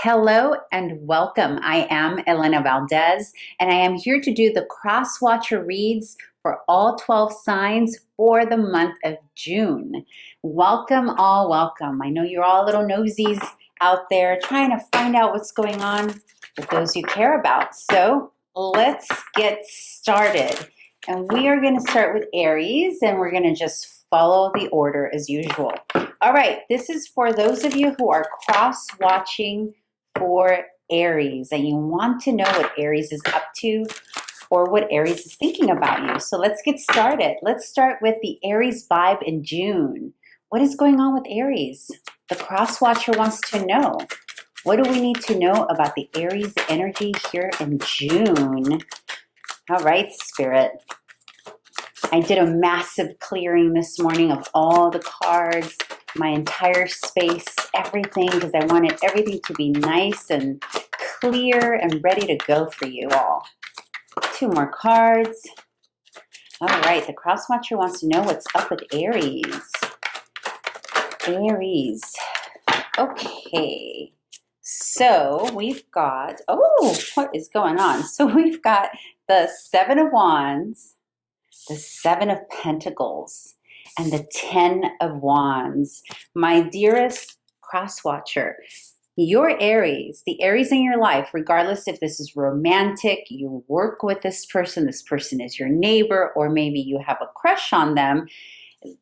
Hello and welcome. I am Elena Valdez, and I am here to do the Crosswatcher reads for all 12 signs for the month of June. Welcome, all welcome. I know you're all little nosies out there trying to find out what's going on with those you care about. So let's get started. And we are going to start with Aries, and we're going to just follow the order as usual. All right, this is for those of you who are cross-watching for Aries, and you want to know what Aries is up to or what Aries is thinking about you. So let's get started. Let's start with the Aries vibe in June. What is going on with Aries? The Crosswatcher wants to know. What do we need to know about the Aries energy here in June? All right, Spirit. I did a massive clearing this morning of all the cards, my entire space, everything, because I wanted everything to be nice and clear and ready to go for you all. Two more cards. All right, the Crosswatcher wants to know what's up with Aries. Aries. Okay. So we've got, what is going on? So we've got the Seven of Wands, the Seven of Pentacles, and the 10 of Wands. My dearest Crosswatcher, your Aries, the Aries in your life, regardless if this is romantic, you work with this person is your neighbor, or maybe you have a crush on them,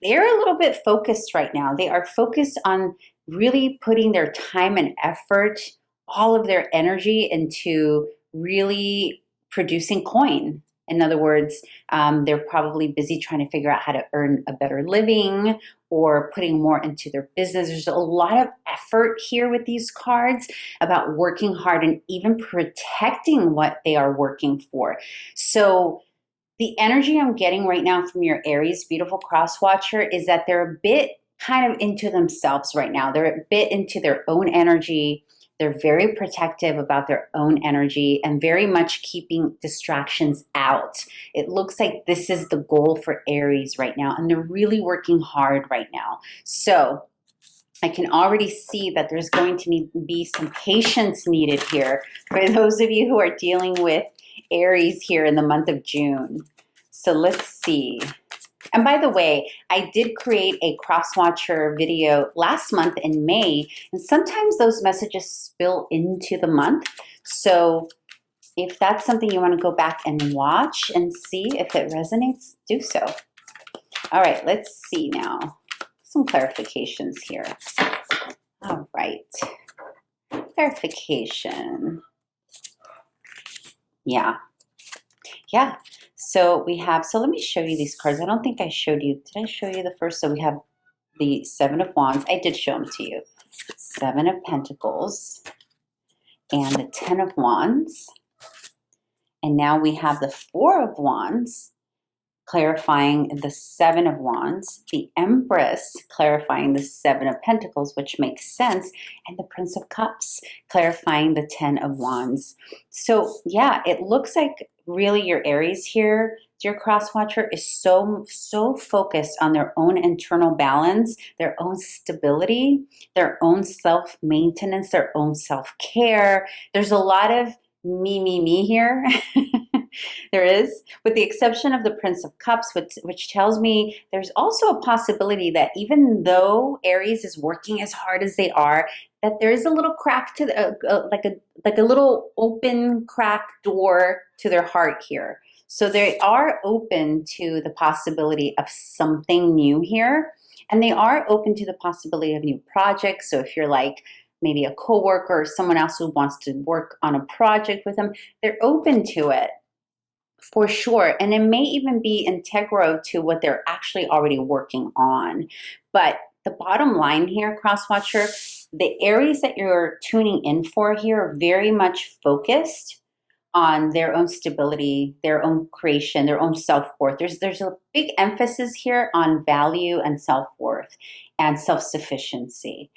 they're a little bit focused right now. They are focused on really putting their time and effort, all of their energy into really producing coin. In other words, they're probably busy trying to figure out how to earn a better living or putting more into their business. There's a lot of effort here with these cards about working hard and even protecting what they are working for. So the energy I'm getting right now from your Aries, beautiful Crosswatcher, is that they're a bit kind of into themselves right now. They're a bit into their own energy. They're very protective about their own energy and very much keeping distractions out. It looks like this is the goal for Aries right now, and they're really working hard right now. So I can already see that there's going to be some patience needed here for those of you who are dealing with Aries here in the month of June. So let's see. And by the way, I did create a Crosswatcher video last month in May, and sometimes those messages spill into the month. So if that's something you want to go back and watch and see if it resonates, do so. All right, let's see now. Some clarifications here. All right. Clarification. Yeah. So we have, so let me show you these cards. I don't think I showed you. Did I show you the first? So we have the Seven of Wands. I did show them to you. Seven of Pentacles and the 10 of Wands. And now we have the Four of Wands, clarifying the Seven of Wands, the Empress clarifying the Seven of Pentacles, which makes sense, and the Prince of Cups clarifying the 10 of Wands. So yeah, it looks like really your Aries here, dear Crosswatcher, is so focused on their own internal balance, their own stability, their own self-maintenance, their own self-care. There's a lot of me here. There is, with the exception of the Prince of Cups, which tells me there's also a possibility that even though Aries is working as hard as they are, that there is a little crack to like a little open crack door to their heart here. So they are open to the possibility of something new here, and they are open to the possibility of new projects. So if you're like maybe a coworker or someone else who wants to work on a project with them, they're open to it. For sure. And it may even be integral to what they're actually already working on. But the bottom line here, Crosswatcher, the Aries that you're tuning in for here are very much focused on their own stability, their own creation, their own self-worth. There's a big emphasis here on value and self-worth and self-sufficiency.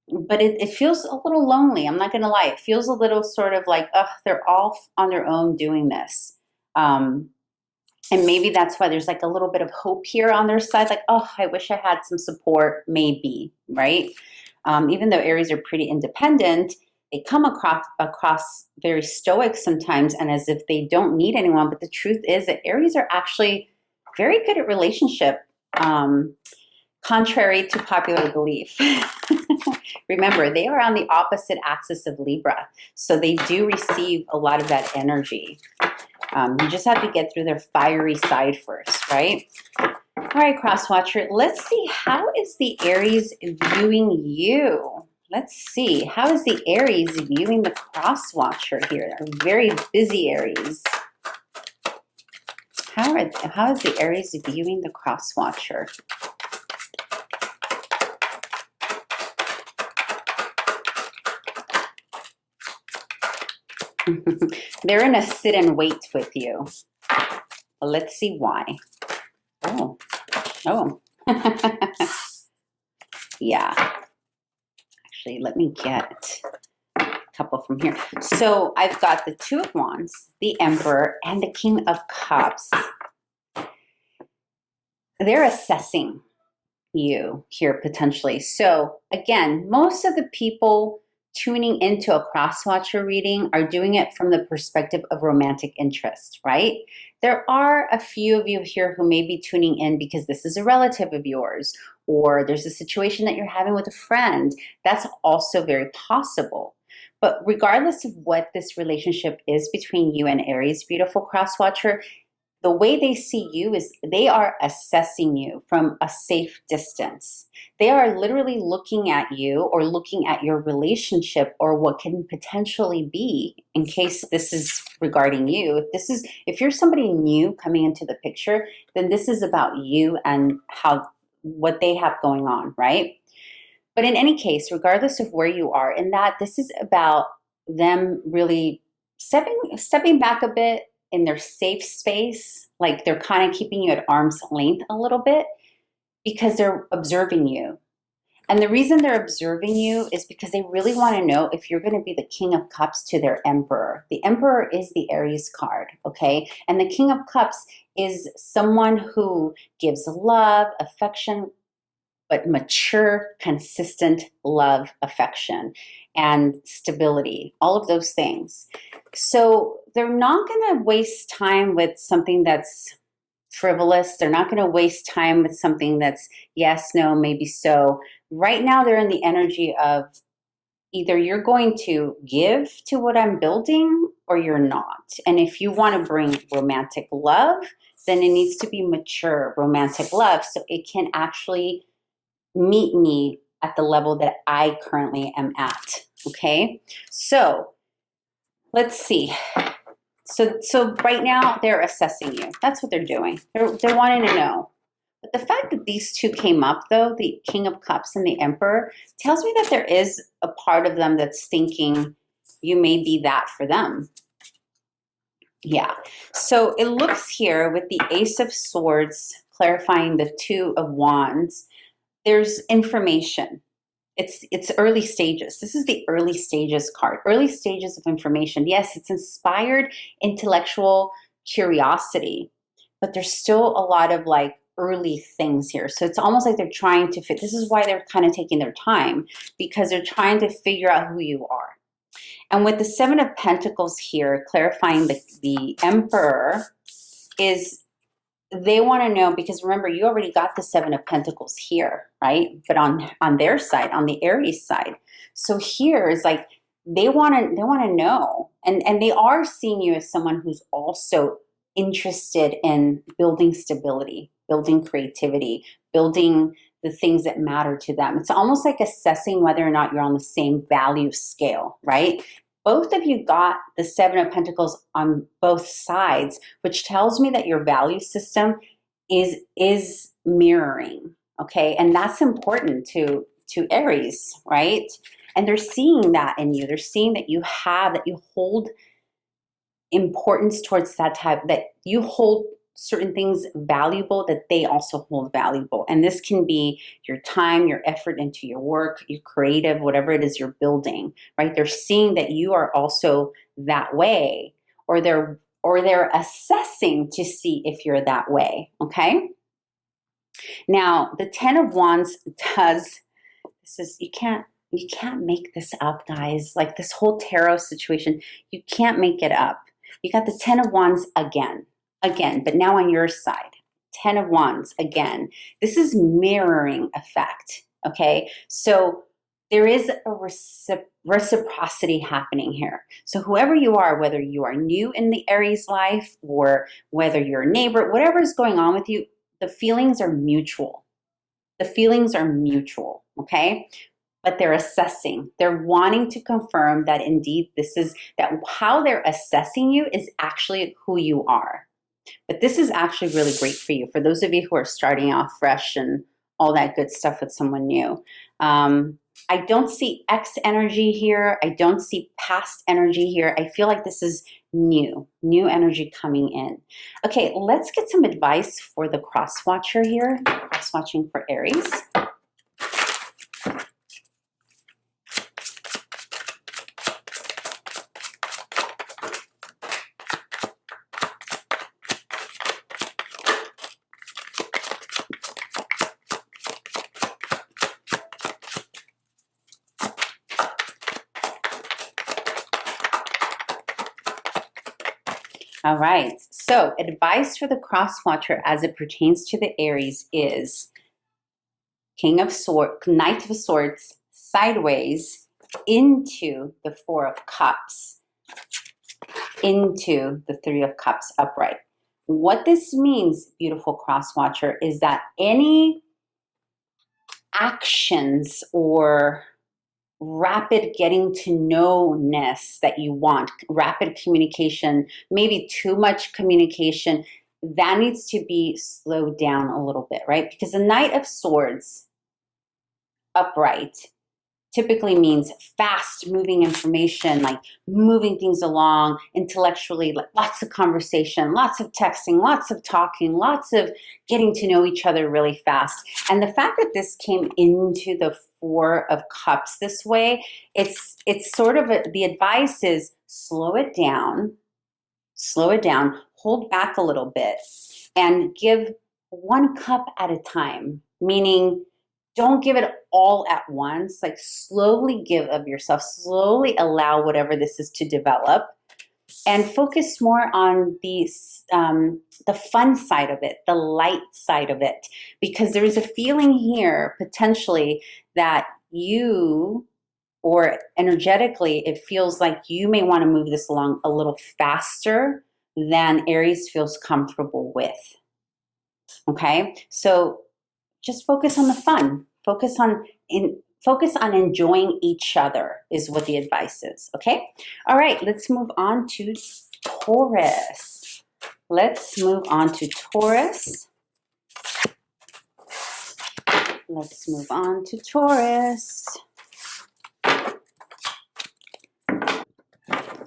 But it feels a little lonely. I'm not going to lie. It feels a little sort of like, they're all on their own doing this. And maybe that's why there's like a little bit of hope here on their side. Like, I wish I had some support, maybe, right? Even though Aries are pretty independent, they come across very stoic sometimes and as if they don't need anyone. But the truth is that Aries are actually very good at relationship, contrary to popular belief. Remember, they are on the opposite axis of Libra, so they do receive a lot of that energy. You just have to get through their fiery side first, right? All right, Crosswatcher, let's see, how is the Aries viewing you? Let's see, how is the Aries viewing the Crosswatcher here? A very busy Aries. How is the Aries viewing the Crosswatcher? They're in a sit and wait with you. Well, let's see why. Oh. Yeah. Actually, let me get a couple from here. So I've got the Two of Wands, the Emperor, and the King of Cups. They're assessing you here potentially. So again, most of the people tuning into a Crosswatcher reading are doing it from the perspective of romantic interest, right? There are a few of you here who may be tuning in because this is a relative of yours, or there's a situation that you're having with a friend. That's also very possible. But regardless of what this relationship is between you and Aries, beautiful Crosswatcher, the way they see you is they are assessing you from a safe distance. They are literally looking at you or looking at your relationship or what can potentially be, in case this is regarding you. If you're somebody new coming into the picture, then this is about you and what they have going on, right? But in any case, regardless of where you are in that, this is about them really stepping back a bit in their safe space, like they're kind of keeping you at arm's length a little bit because they're observing you. And the reason they're observing you is because they really want to know if you're going to be the King of Cups to their Emperor. The Emperor is the Aries card, okay? And the King of Cups is someone who gives love, affection, but mature, consistent love, affection, and stability, all of those things. So they're not going to waste time with something that's frivolous. They're not going to waste time with something that's yes, no, maybe so. Right now, they're in the energy of either you're going to give to what I'm building or you're not. And if you want to bring romantic love, then it needs to be mature romantic love so it can actually meet me at the level that I currently am at, okay? So let's see. So right now they're assessing you. That's what they're doing. They're wanting to know. But the fact that these two came up though, the King of Cups and the Emperor, tells me that there is a part of them that's thinking you may be that for them. Yeah. So it looks here with the Ace of Swords clarifying the Two of Wands. There's information. It's early stages. This is the early stages card. Early stages of information. Yes, it's inspired intellectual curiosity, but there's still a lot of like early things here. So it's almost like they're trying to fit. This is why they're kind of taking their time, because they're trying to figure out who you are. And with the Seven of Pentacles here, clarifying the Emperor is they want to know, because remember, you already got the Seven of Pentacles here, right? But on their side, on the Aries side. So here is like, they want to know. And they are seeing you as someone who's also interested in building stability, building creativity, building the things that matter to them. It's almost like assessing whether or not you're on the same value scale, right? Both of you got the Seven of Pentacles on both sides, which tells me that your value system is mirroring, okay? And that's important to Aries, right? And they're seeing that in you. They're seeing that you hold importance towards that type, that you hold certain things valuable that they also hold valuable. And this can be your time, your effort into your work, your creative, whatever it is you're building, right? They're seeing that you are also that way, or they're assessing to see if you're that way, okay? Now, the Ten of Wands does, you can't You can't make this up, guys. Like this whole tarot situation, you can't make it up. You got the 10 of Wands again, but now on your side. 10 of Wands again. This is mirroring effect, okay? So there is a reciprocity happening here. So whoever you are, whether you are new in the Aries life or whether you're a neighbor, whatever is going on with you, the feelings are mutual. The feelings are mutual, okay? But they're assessing. They're wanting to confirm that indeed that how they're assessing you is actually who you are. But this is actually really great for you, for those of you who are starting off fresh and all that good stuff with someone new. I don't see X energy here. I don't see past energy here. I feel like this is new energy coming in. Okay, let's get some advice for the Crosswatcher here, Crosswatching for Aries. All right, so advice for the Crosswatcher as it pertains to the Aries is Knight of Swords sideways into the Four of Cups, into the Three of Cups upright. What this means, beautiful Crosswatcher, is that any actions or rapid getting to know-ness that you want, rapid communication, maybe too much communication, that needs to be slowed down a little bit, right? Because the Knight of Swords upright typically means fast moving information, like moving things along intellectually, like lots of conversation, lots of texting, lots of talking, lots of getting to know each other really fast. And the fact that this came into the Four of Cups this way, it's sort of the advice is slow it down, hold back a little bit, and give one cup at a time, meaning don't give it all at once. Like slowly give of yourself, slowly allow whatever this is to develop, and focus more on the fun side of it, the light side of it, because there is a feeling here potentially that you, or energetically, it feels like you may want to move this along a little faster than Aries feels comfortable with. Okay, so just focus on the fun. Focus on enjoying each other is what the advice is, okay? All right, let's move on to Taurus. Let's move on to Taurus. Let's move on to Taurus.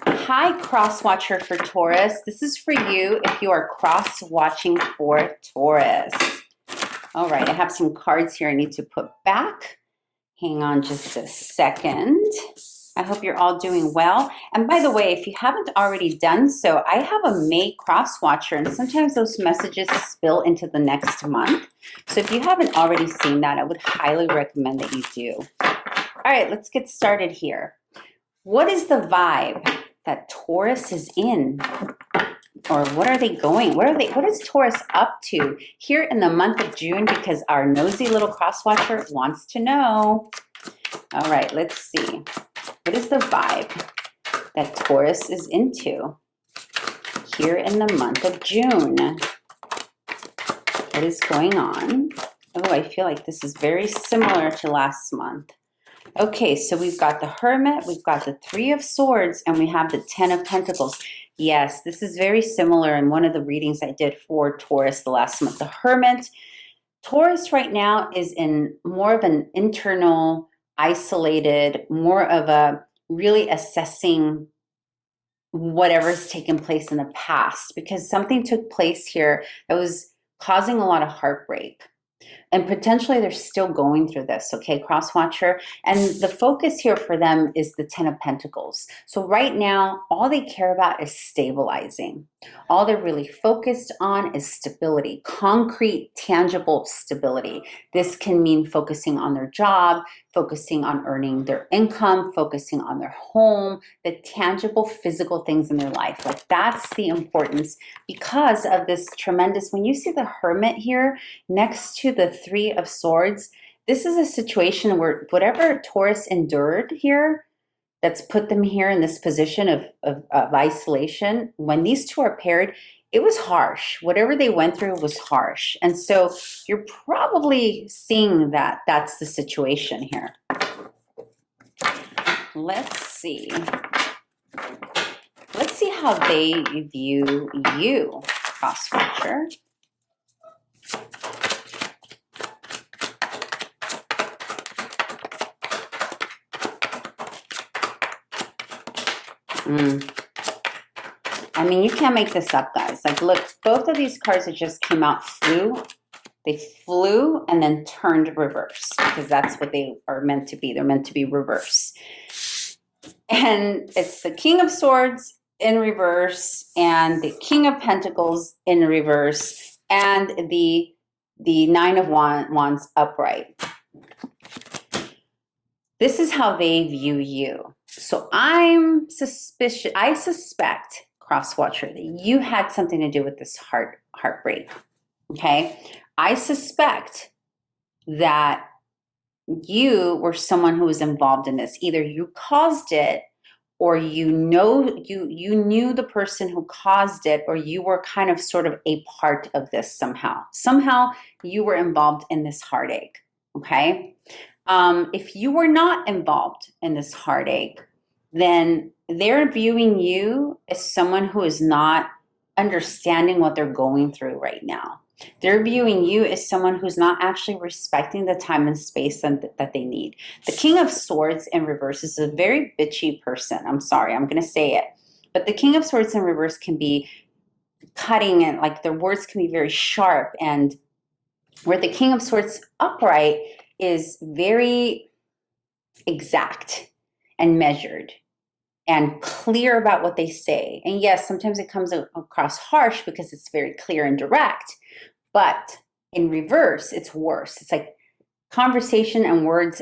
Hi, Crosswatcher for Taurus. This is for you if you are cross-watching for Taurus. All right, I have some cards here I need to put back. Hang on just a second. I hope you're all doing well. And by the way, if you haven't already done so, I have a May Crosswatcher, and sometimes those messages spill into the next month. So if you haven't already seen that, I would highly recommend that you do. All right, let's get started here. What is the vibe that Taurus is in? Or what are they going? What is Taurus up to here in the month of June? Because our nosy little Crosswatcher wants to know. All right, let's see. What is the vibe that Taurus is into here in the month of June? What is going on? Oh, I feel like this is very similar to last month. Okay, so we've got the Hermit, we've got the Three of Swords, and we have the Ten of Pentacles. Yes, this is very similar in one of the readings I did for Taurus the last month. The Hermit, Taurus right now is in more of an internal, isolated, more of a really assessing whatever's taken place in the past, because something took place here that was causing a lot of heartbreak. And potentially they're still going through this, okay, Crosswatcher? And the focus here for them is the Ten of Pentacles. So right now, all they care about is stabilizing. All they're really focused on is stability, concrete, tangible stability. This can mean focusing on their job, focusing on earning their income, focusing on their home, the tangible physical things in their life. Like that's the importance because of this tremendous, when you see the Hermit here next to the Three of Swords, this is a situation where whatever Taurus endured here, that's put them here in this position of isolation, when these two are paired, it was harsh. Whatever they went through was harsh. And so you're probably seeing that that's the situation here. Let's see. Let's see how they view you, Crosswatcher. I mean, you can't make this up, guys. Like, look, both of these cards that just came out flew. They flew and then turned reverse because that's what they are meant to be. They're meant to be reverse. And it's the King of Swords in reverse and the King of Pentacles in reverse and the Nine of Wands upright. This is how they view you. So I suspect, Crosswatcher, that you had something to do with this heartbreak. Okay? I suspect that you were someone who was involved in this. Either you caused it, or you knew the person who caused it, or you were kind of sort of a part of this somehow. Somehow you were involved in this heartache. Okay? If you were not involved in this heartache, then they're viewing you as someone who is not understanding what they're going through right now. They're viewing you as someone who's not actually respecting the time and space that they need. The King of Swords in reverse is a very bitchy person. I'm sorry, I'm going to say it. But the King of Swords in reverse can be cutting, and like their words can be very sharp. And where the King of Swords upright is very exact and measured and clear about what they say. And yes, sometimes it comes across harsh because it's very clear and direct, but in reverse, it's worse. It's like conversation and words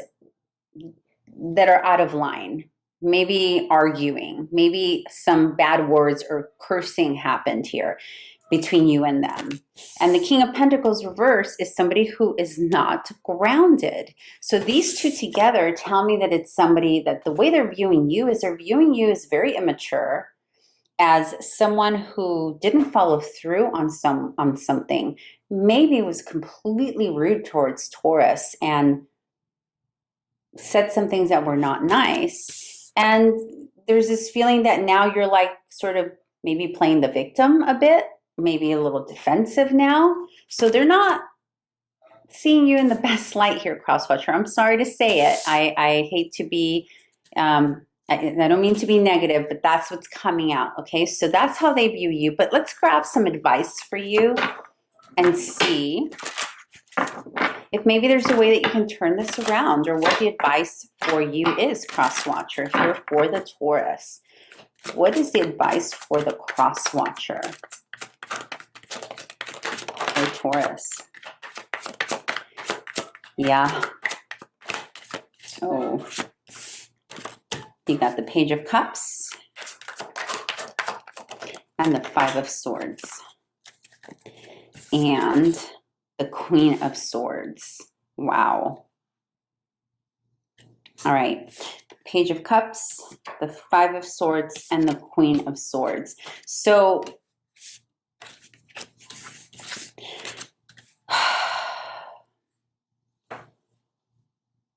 that are out of line, maybe arguing, maybe some bad words or cursing happened here between you and them. And the King of Pentacles reverse is somebody who is not grounded. So these two together tell me that it's somebody that the way they're viewing you is very immature, as someone who didn't follow through on something, maybe was completely rude towards Taurus and said some things that were not nice. And there's this feeling that now you're like sort of maybe playing the victim a bit, maybe a little defensive now. So they're not seeing you in the best light here, Crosswatcher. I'm sorry to say it. I hate to be, I don't mean to be negative, but that's what's coming out, okay? So that's how they view you. But let's grab some advice for you and see if maybe there's a way that you can turn this around, or what the advice for you is, Crosswatcher, here for the Taurus. What is the advice for the Crosswatcher? Taurus. Yeah. Oh, you got the Page of Cups and the Five of Swords and the Queen of Swords. Wow. All right. Page of Cups, the Five of Swords, and the Queen of Swords. So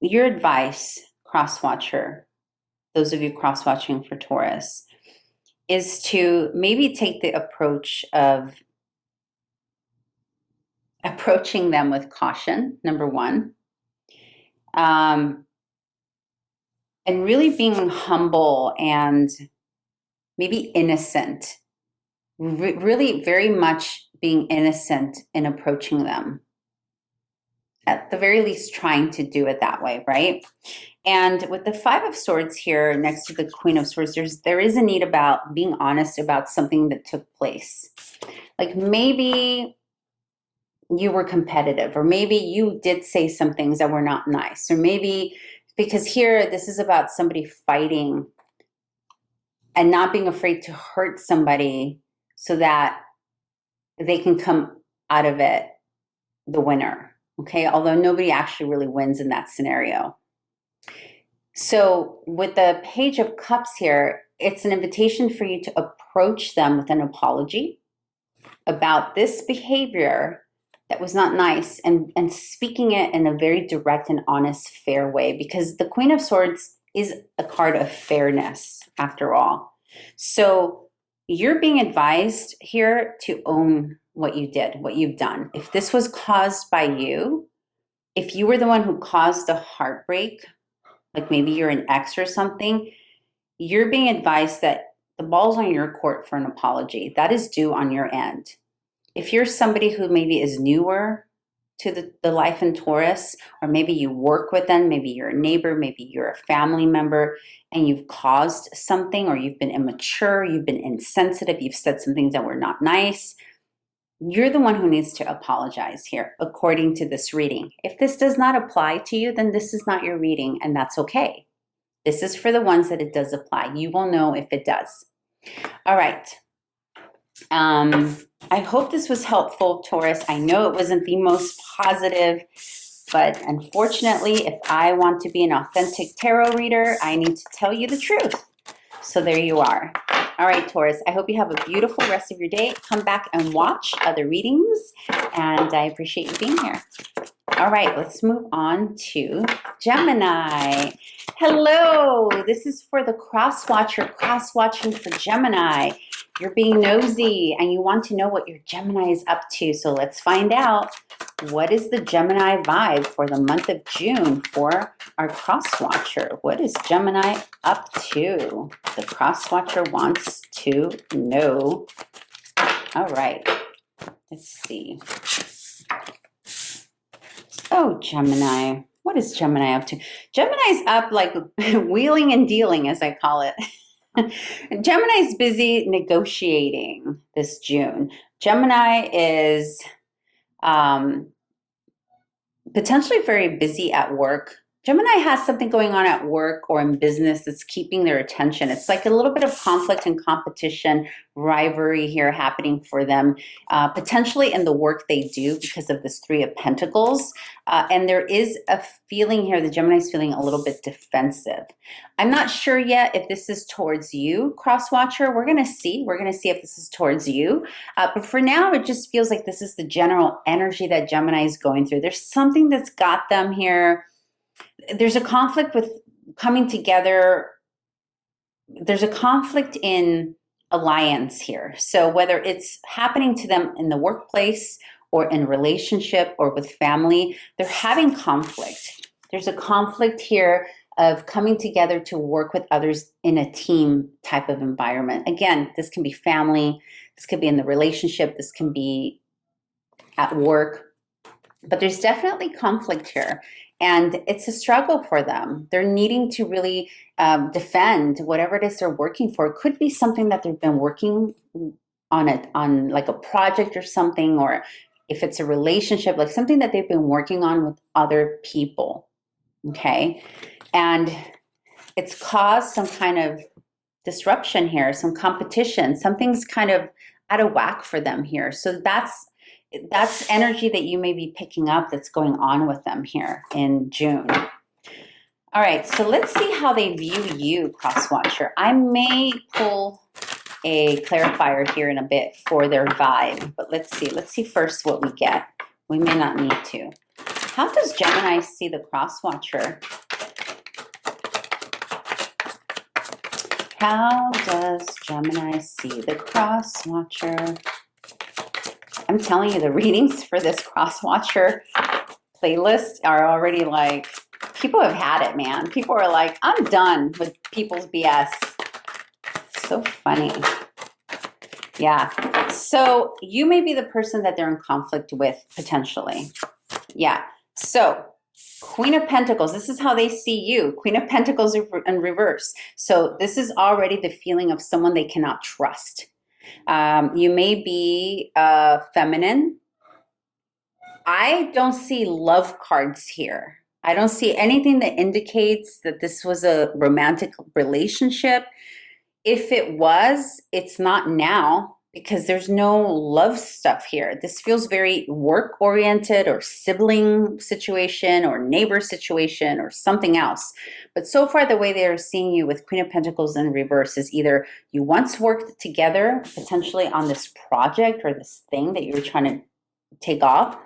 your advice, Crosswatcher, those of you cross-watching for Taurus, is to maybe take the approach of approaching them with caution, number one, and really being humble and maybe innocent, really very much being innocent in approaching them. at the very least trying to do it that way, right? And with the Five of Swords here next to the Queen of Swords, there is a need about being honest about something that took place. Like maybe you were competitive, or maybe you did say some things that were not nice, or maybe because here this is about somebody fighting and not being afraid to hurt somebody so that they can come out of it the winner, okay? Although nobody actually really wins in that scenario. So with the Page of Cups here, it's an invitation for you to approach them with an apology about this behavior that was not nice, and speaking it in a very direct and honest, fair way, because the Queen of Swords is a card of fairness after all. So you're being advised here to own what you did, what you've done. If this was caused by you, if you were the one who caused the heartbreak, like maybe you're an ex or something, you're being advised that the ball's on your court for an apology. That is due on your end. If you're somebody who maybe is newer to the life in Taurus, or maybe you work with them, maybe you're a neighbor, maybe you're a family member, and you've caused something, or you've been immature, you've been insensitive, you've said some things that were not nice, you're the one who needs to apologize here, according to this reading. If this does not apply to you, then this is not your reading, and that's okay. This is for the ones that it does apply. You will know if it does. All right. I hope this was helpful, Taurus. I know it wasn't the most positive, but unfortunately, if I want to be an authentic tarot reader, I need to tell you the truth. So there you are. All right, Taurus, I hope you have a beautiful rest of your day. Come back and watch other readings, and I appreciate you being here. All right, let's move on to Gemini. Hello, this is for the Crosswatcher, Crosswatching for Gemini. You're being nosy and you want to know what your Gemini is up to. So let's find out, what is the Gemini vibe for the month of June for our Crosswatcher? What is Gemini up to? The Crosswatcher wants to know. All right, let's see. Oh, Gemini. What is Gemini up to? Gemini's up like wheeling and dealing, as I call it. Gemini's busy negotiating this June. Gemini is potentially very busy at work. Gemini has something going on at work or in business that's keeping their attention. It's like a little bit of conflict and competition, rivalry here happening for them, potentially in the work they do because of this Three of Pentacles. And there is a feeling here, the Gemini's feeling a little bit defensive. I'm not sure yet if this is towards you, Crosswatcher. We're going to see. We're going to see if this is towards you. But for now, it just feels like this is the general energy that Gemini is going through. There's something that's got them here. There's a conflict with coming together. There's a conflict in alliance here. So whether it's happening to them in the workplace or in relationship or with family, they're having conflict. There's a conflict here of coming together to work with others in a team type of environment. Again, this can be family, this could be in the relationship, this can be at work, but there's definitely conflict here. And it's a struggle for them. They're needing to really defend whatever it is they're working for. It could be something that they've been working on like a project or something, or if it's a relationship, like something that they've been working on with other people, okay? And it's caused some kind of disruption here, some competition, something's kind of out of whack for them here. So that's energy that you may be picking up that's going on with them here in June. All right, so let's see how they view you, Crosswatcher. I may pull a clarifier here in a bit for their vibe, but let's see. Let's see first what we get. We may not need to. How does Gemini see the Crosswatcher? How does Gemini see the Crosswatcher? I'm telling you, the readings for this Crosswatcher playlist are already like, people have had it, man. People are like, I'm done with people's BS. So funny. Yeah. So you may be the person that they're in conflict with, potentially. Yeah. So, Queen of Pentacles, this is how they see you. Queen of Pentacles in reverse. So this is already the feeling of someone they cannot trust. You may be feminine. I don't see love cards here. I don't see anything that indicates that this was a romantic relationship. If it was, it's not now, because there's no love stuff here. This feels very work-oriented or sibling situation or neighbor situation or something else. But so far, the way they are seeing you with Queen of Pentacles in reverse is either you once worked together, potentially on this project or this thing that you were trying to take off,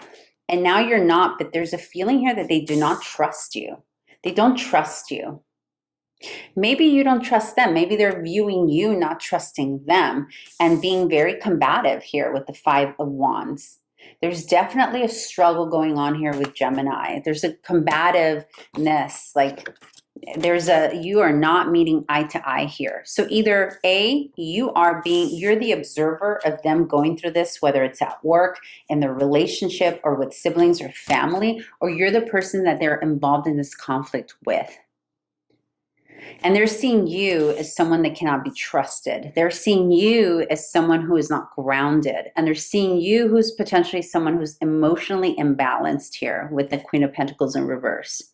and now you're not, but there's a feeling here that they do not trust you. They don't trust you. Maybe you don't trust them. Maybe they're viewing you not trusting them and being very combative here with the Five of Wands. There's definitely a struggle going on here with Gemini. There's a combativeness, like you are not meeting eye to eye here. So either A, you're the observer of them going through this, whether it's at work, in their relationship, or with siblings or family, or you're the person that they're involved in this conflict with. And they're seeing you as someone that cannot be trusted. They're seeing you as someone who is not grounded. And they're seeing you who's potentially someone who's emotionally imbalanced here with the Queen of Pentacles in reverse.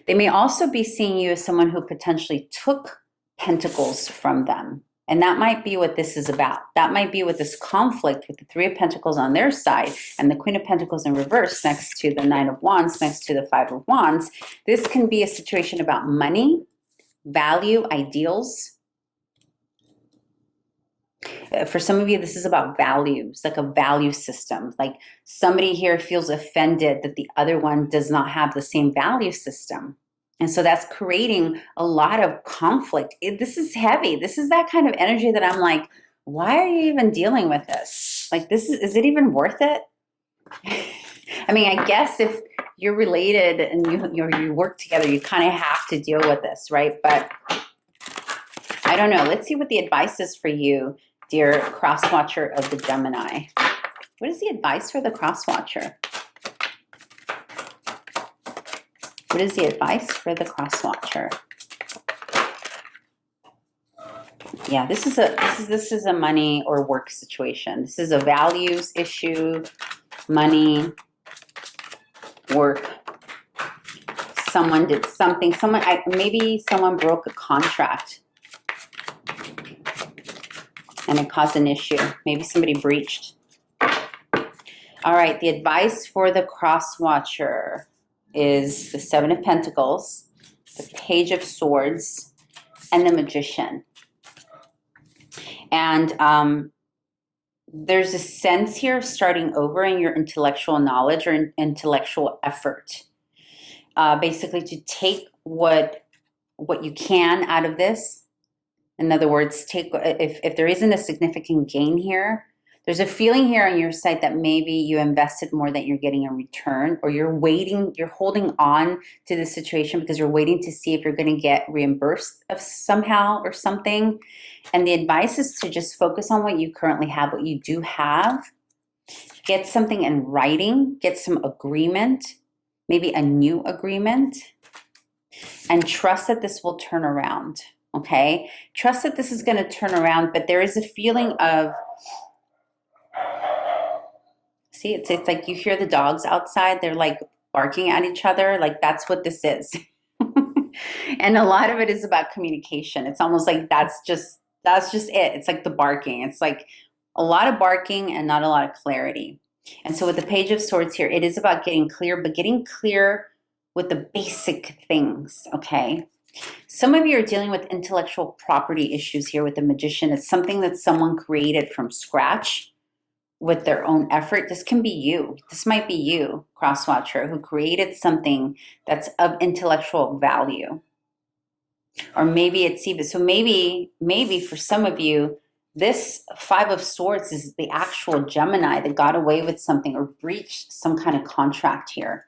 They may also be seeing you as someone who potentially took pentacles from them. And that might be what this is about. That might be what this conflict with the Three of Pentacles on their side and the Queen of Pentacles in reverse next to the Nine of Wands, next to the Five of Wands. This can be a situation about money, value, ideals. For some of you, this is about values, like a value system. Like somebody here feels offended that the other one does not have the same value system. And so that's creating a lot of conflict. This is heavy. This is that kind of energy that I'm like, why are you even dealing with this? Like, is it even worth it? I mean, I guess if you're related and you work together, you kind of have to deal with this, right? But I don't know. Let's see what the advice is for you, dear Crosswatcher of the Gemini. What is the advice for the Crosswatcher? What is the advice for the Crosswatcher? Yeah, this is a money or work situation. This is a values issue, money, work. Someone did something. Maybe someone broke a contract and it caused an issue. Maybe somebody breached. All right, the advice for the Crosswatcher is the Seven of Pentacles, the Page of Swords, and the Magician. And there's a sense here of starting over in your intellectual knowledge or intellectual effort. Basically to take what you can out of this. In other words, if there isn't a significant gain here, there's a feeling here on your side that maybe you invested more than you're getting in return, or you're holding on to the situation because you're waiting to see if you're going to get reimbursed of somehow or something. And the advice is to just focus on what you currently have, what you do have. Get something in writing, get some agreement, maybe a new agreement, and trust that this will turn around, okay? Trust that this is going to turn around, but there is a feeling of, see, it's like you hear the dogs outside, they're like barking at each other, like that's what this is. And a lot of it is about communication. It's almost like that's just it. It's like the barking. It's like a lot of barking and not a lot of clarity. And so with the Page of Swords here, it is about getting clear, but getting clear with the basic things, okay? Some of you are dealing with intellectual property issues here with the Magician. It's something that someone created from scratch with their own effort. This can be you. This might be you, Crosswatcher, who created something that's of intellectual value. Or maybe it's even, so maybe for some of you, this Five of Swords is the actual Gemini that got away with something or breached some kind of contract here,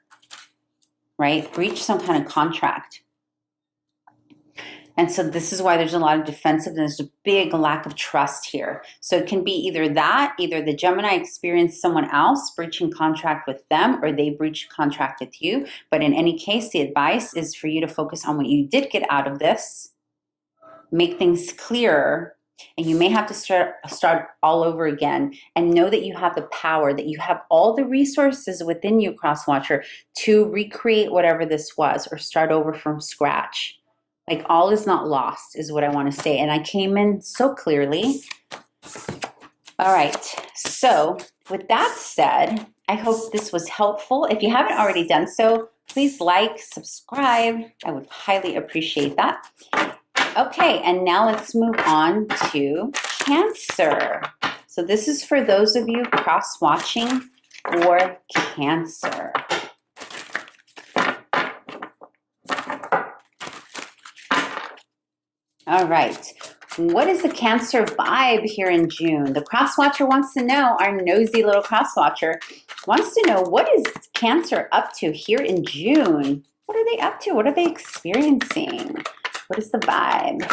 right? Breached some kind of contract. And so this is why there's a lot of defensiveness, a big lack of trust here. So it can be either that, either the Gemini experienced someone else breaching contract with them, or they breached contract with you. But in any case, the advice is for you to focus on what you did get out of this, make things clearer, and you may have to start all over again, and know that you have the power, that you have all the resources within you, Crosswatcher, to recreate whatever this was or start over from scratch. Like, all is not lost is what I want to say. And I came in so clearly. All right. So with that said, I hope this was helpful. If you haven't already done so, please like, subscribe. I would highly appreciate that. Okay. And now let's move on to Cancer. So this is for those of you cross-watching for Cancer. All right. What is the Cancer vibe here in June? The Crosswatcher wants to know, our nosy little Crosswatcher wants to know, what is Cancer up to here in June? What are they up to? What are they experiencing? What is the vibe?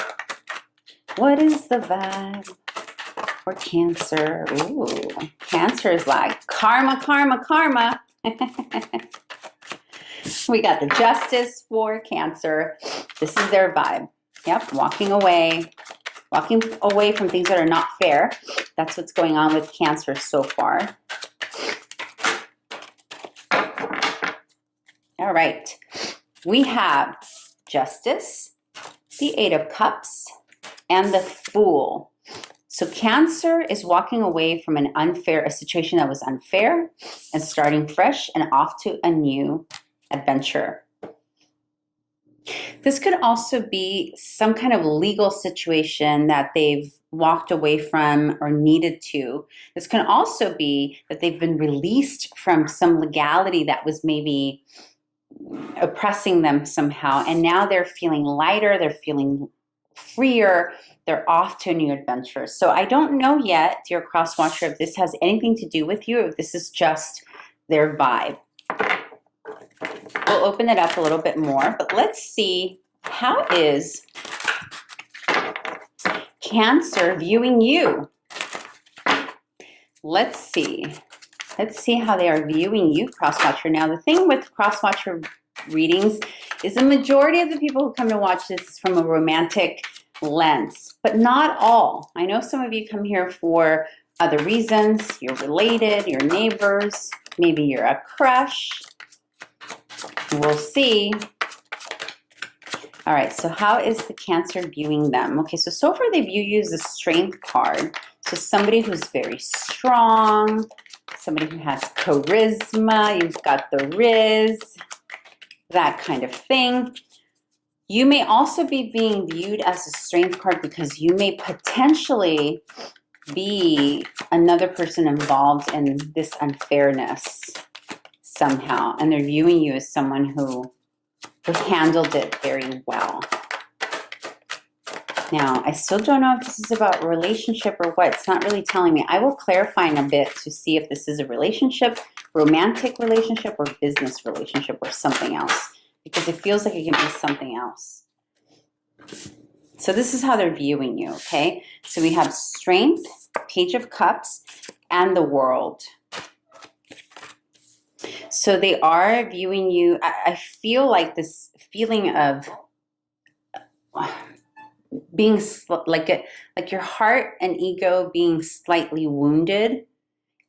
What is the vibe for Cancer? Ooh, Cancer is like karma, karma, karma. We got the Justice for Cancer. This is their vibe. Yep, walking away from things that are not fair. That's what's going on with Cancer so far. All right, we have Justice, the Eight of Cups, and the Fool. So Cancer is walking away from a situation that was unfair, and starting fresh and off to a new adventure. This could also be some kind of legal situation that they've walked away from or needed to. This can also be that they've been released from some legality that was maybe oppressing them somehow, and now they're feeling lighter, they're feeling freer, they're off to a new adventure. So I don't know yet, dear Crosswatcher, if this has anything to do with you, or if this is just their vibe. We'll open it up a little bit more, but let's see, how is Cancer viewing you? Let's see. Let's see how they are viewing you, Crosswatcher. Now, the thing with Crosswatcher readings is the majority of the people who come to watch this is from a romantic lens, but not all. I know some of you come here for other reasons. You're related, you're neighbors, maybe you're a crush. We'll see. All right, so how is the Cancer viewing them? Okay, so far they view you as a Strength card. So somebody who's very strong, somebody who has charisma, you've got the Riz, that kind of thing. You may also be being viewed as a Strength card because you may potentially be another person involved in this unfairness somehow, and they're viewing you as someone who handled it very well. Now, I still don't know if this is about a relationship or what. It's not really telling me. I will clarify in a bit to see if this is a relationship, romantic relationship, or business relationship, or something else, because it feels like it can be something else. So this is how they're viewing you, okay? So we have Strength, Page of Cups, and the World. So they are viewing you. I feel like this feeling of being like your heart and ego being slightly wounded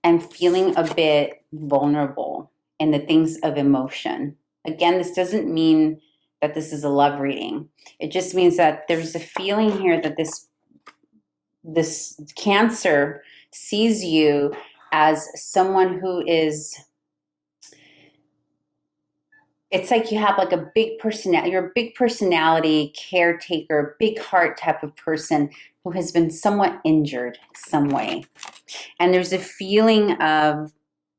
and feeling a bit vulnerable in the things of emotion. Again, this doesn't mean that this is a love reading. It just means that there's a feeling here that this Cancer sees you as someone who is, it's like you have like a big personality, you're a big personality, caretaker, big heart type of person who has been somewhat injured some way. And there's a feeling of,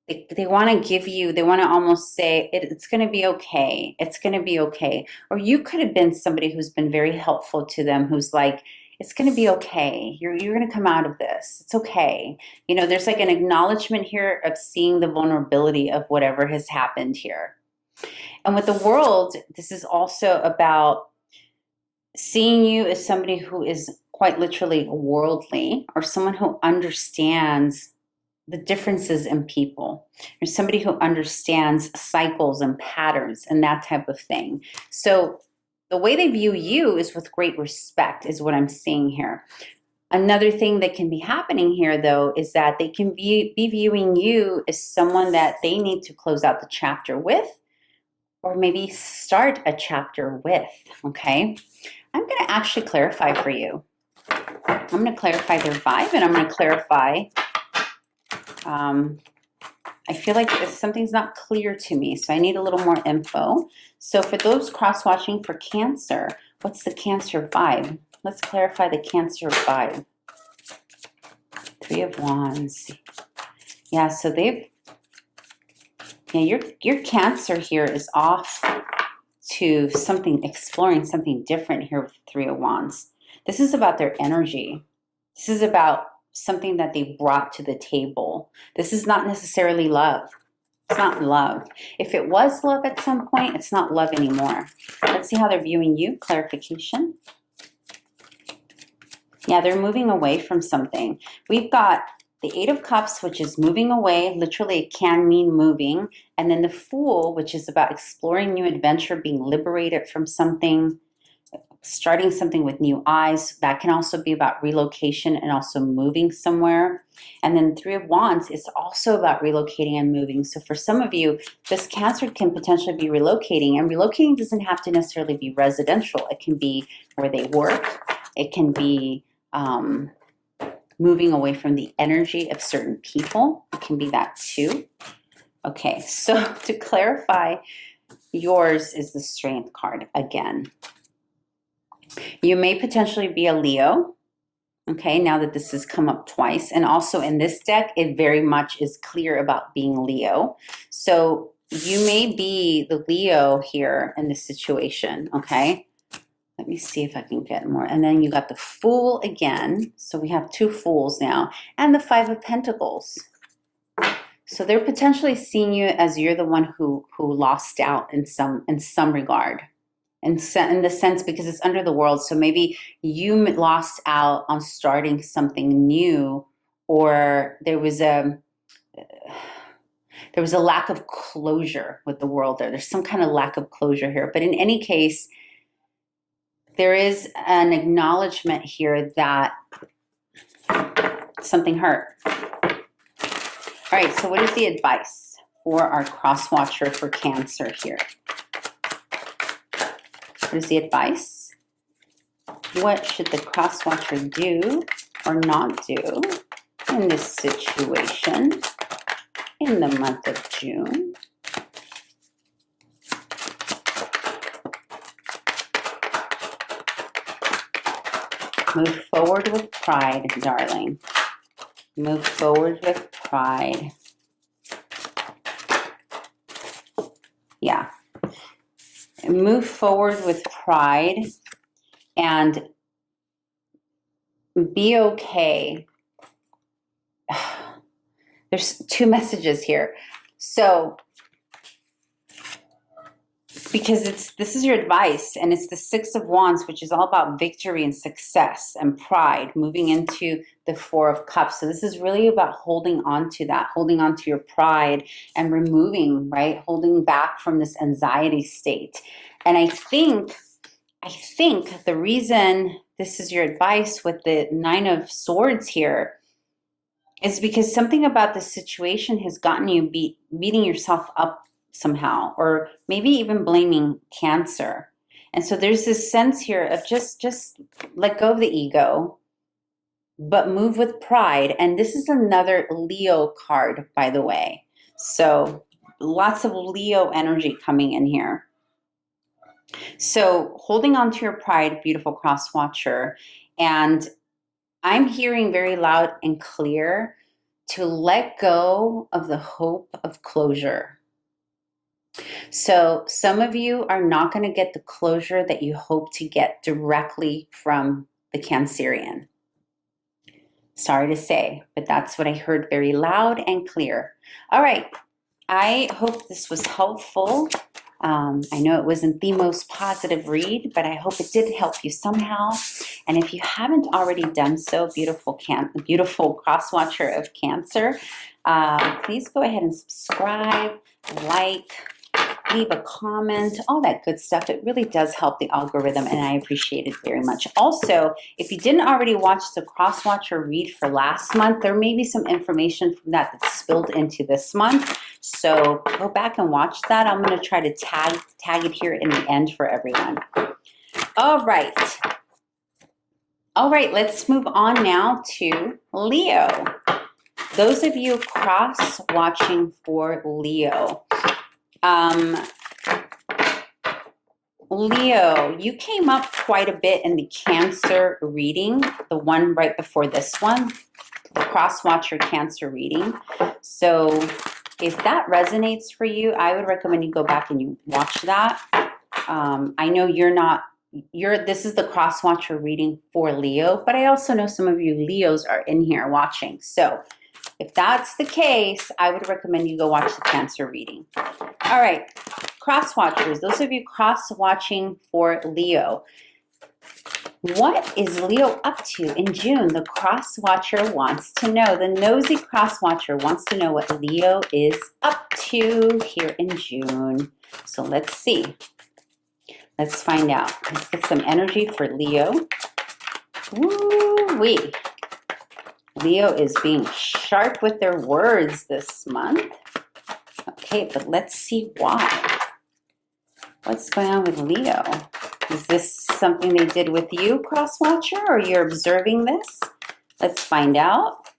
they want to give you, they want to almost say, it's going to be okay. It's going to be okay. Or you could have been somebody who's been very helpful to them, who's like, it's going to be okay. You're going to come out of this. It's okay. You know, there's like an acknowledgement here of seeing the vulnerability of whatever has happened here. And with the World, this is also about seeing you as somebody who is quite literally worldly, or someone who understands the differences in people, or somebody who understands cycles and patterns and that type of thing. So the way they view you is with great respect, is what I'm seeing here. Another thing that can be happening here, though, is that they can be viewing you as someone that they need to close out the chapter with, or maybe start a chapter with, okay? I'm going to actually clarify for you. I'm going to clarify their vibe, and I'm going to clarify, I feel like something's not clear to me, so I need a little more info. So for those cross-watching for Cancer, what's the Cancer vibe? Let's clarify the Cancer vibe. Three of Wands. Yeah, so your Cancer here is off to something, exploring something different here with Three of Wands. This is about their energy. This is about something that they brought to the table. This is not necessarily love. It's not love. If it was love at some point, it's not love anymore. Let's see how they're viewing you. Clarification. Yeah, they're moving away from something. We've got the Eight of Cups, which is moving away. Literally, it can mean moving. And then the Fool, which is about exploring new adventure, being liberated from something, starting something with new eyes. That can also be about relocation and also moving somewhere. And then Three of Wands is also about relocating and moving. So for some of you, this Cancer can potentially be relocating. And relocating doesn't have to necessarily be residential. It can be where they work. It can be moving away from the energy of certain people. It can be that too. Okay, so to clarify, yours is the Strength card again. You may potentially be a Leo, okay, now that this has come up twice. And also in this deck, it very much is clear about being Leo. So you may be the Leo here in this situation, okay? Let me see if I can get more. And then you got the Fool again. So we have two Fools now. And the Five of Pentacles. So they're potentially seeing you as you're the one who lost out in some regard. In the sense, because it's under the world. So maybe you lost out on starting something new, or there was a lack of closure with the world there. There's some kind of lack of closure here. But in any case, there is an acknowledgement here that something hurt. All right, so what is the advice for our cross-watcher for Cancer here? What is the advice? What should the cross-watcher do or not do in this situation in the month of June? Move forward with pride, darling. Move forward with pride. Yeah. Move forward with pride and be okay. There's two messages here. So, because this is your advice, and it's the Six of Wands, which is all about victory and success and pride, moving into the Four of Cups. So this is really about holding on to that, holding on to your pride and removing, right? Holding back from this anxiety state. And I think the reason this is your advice with the Nine of Swords here is because something about this situation has gotten you beating yourself up somehow, or maybe even blaming Cancer. And so there's this sense here of just let go of the ego, but move with pride. And this is another Leo card, by the way. So lots of Leo energy coming in here. So holding on to your pride, beautiful cross-watcher. And I'm hearing very loud and clear to let go of the hope of closure. So some of you are not going to get the closure that you hope to get directly from the Cancerian. Sorry to say, but that's what I heard very loud and clear. All right. I hope this was helpful. I know it wasn't the most positive read, but I hope it did help you somehow. And if you haven't already done so, beautiful cross-watcher of Cancer, please go ahead and subscribe, like, leave a comment, all that good stuff. It really does help the algorithm, and I appreciate it very much. Also, if you didn't already watch the Crosswatcher read for last month, there may be some information from that that's spilled into this month. So go back and watch that. I'm going to try to tag it here in the end for everyone. All right. All right, let's move on now to Leo. Those of you cross-watching for Leo. Leo, you came up quite a bit in the Cancer reading, the one right before this one, the Crosswatcher Cancer reading. So if that resonates for you, I would recommend you go back and you watch that. I know this is the Crosswatcher reading for Leo, but I also know some of you Leos are in here watching. So if that's the case, I would recommend you go watch the Cancer reading. All right, Crosswatchers, those of you cross-watching for Leo, what is Leo up to in June? The Crosswatcher wants to know. The nosy Crosswatcher wants to know what Leo is up to here in June. So let's see. Let's find out. Let's get some energy for Leo. Woo-wee. Leo is being sharp with their words this month. Okay, but let's see why. What's going on with Leo? Is this something they did with you, Crosswatcher, or you're observing this? Let's find out.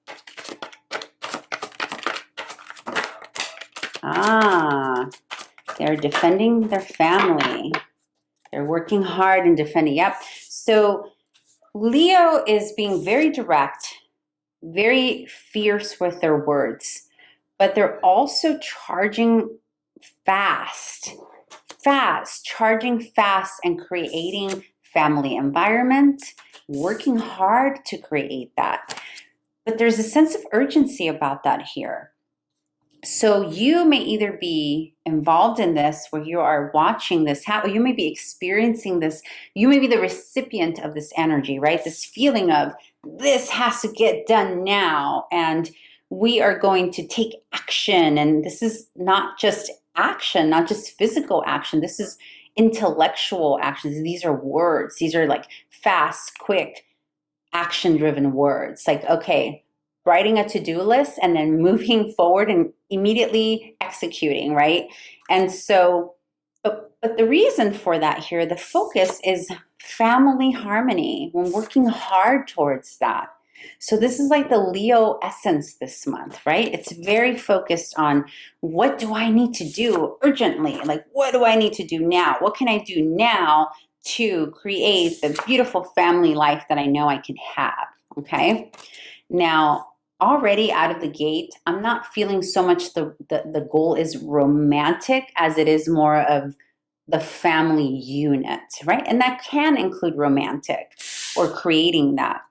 They're defending their family. They're working hard and defending. Yep. So Leo is being very direct, very fierce with their words, but they're also charging fast, charging fast and creating family environment, working hard to create that. But there's a sense of urgency about that here. So you may either be involved in this where you are watching this happen, or you may be experiencing this, you may be the recipient of this energy, right? This feeling of this has to get done now, and we are going to take action. And this is not just action, not just physical action. This is intellectual actions. These are words. These are like fast, quick, action-driven words. Like, okay, writing a to-do list and then moving forward and immediately executing, right? And so, but the reason for that here, the focus is family harmony. We're working hard towards that. So this is like the Leo essence this month, right? It's very focused on what do I need to do urgently? Like, what do I need to do now? What can I do now to create the beautiful family life that I know I can have, okay? Now, already out of the gate, I'm not feeling so much the goal is romantic as it is more of the family unit, right? And that can include romantic or creating that.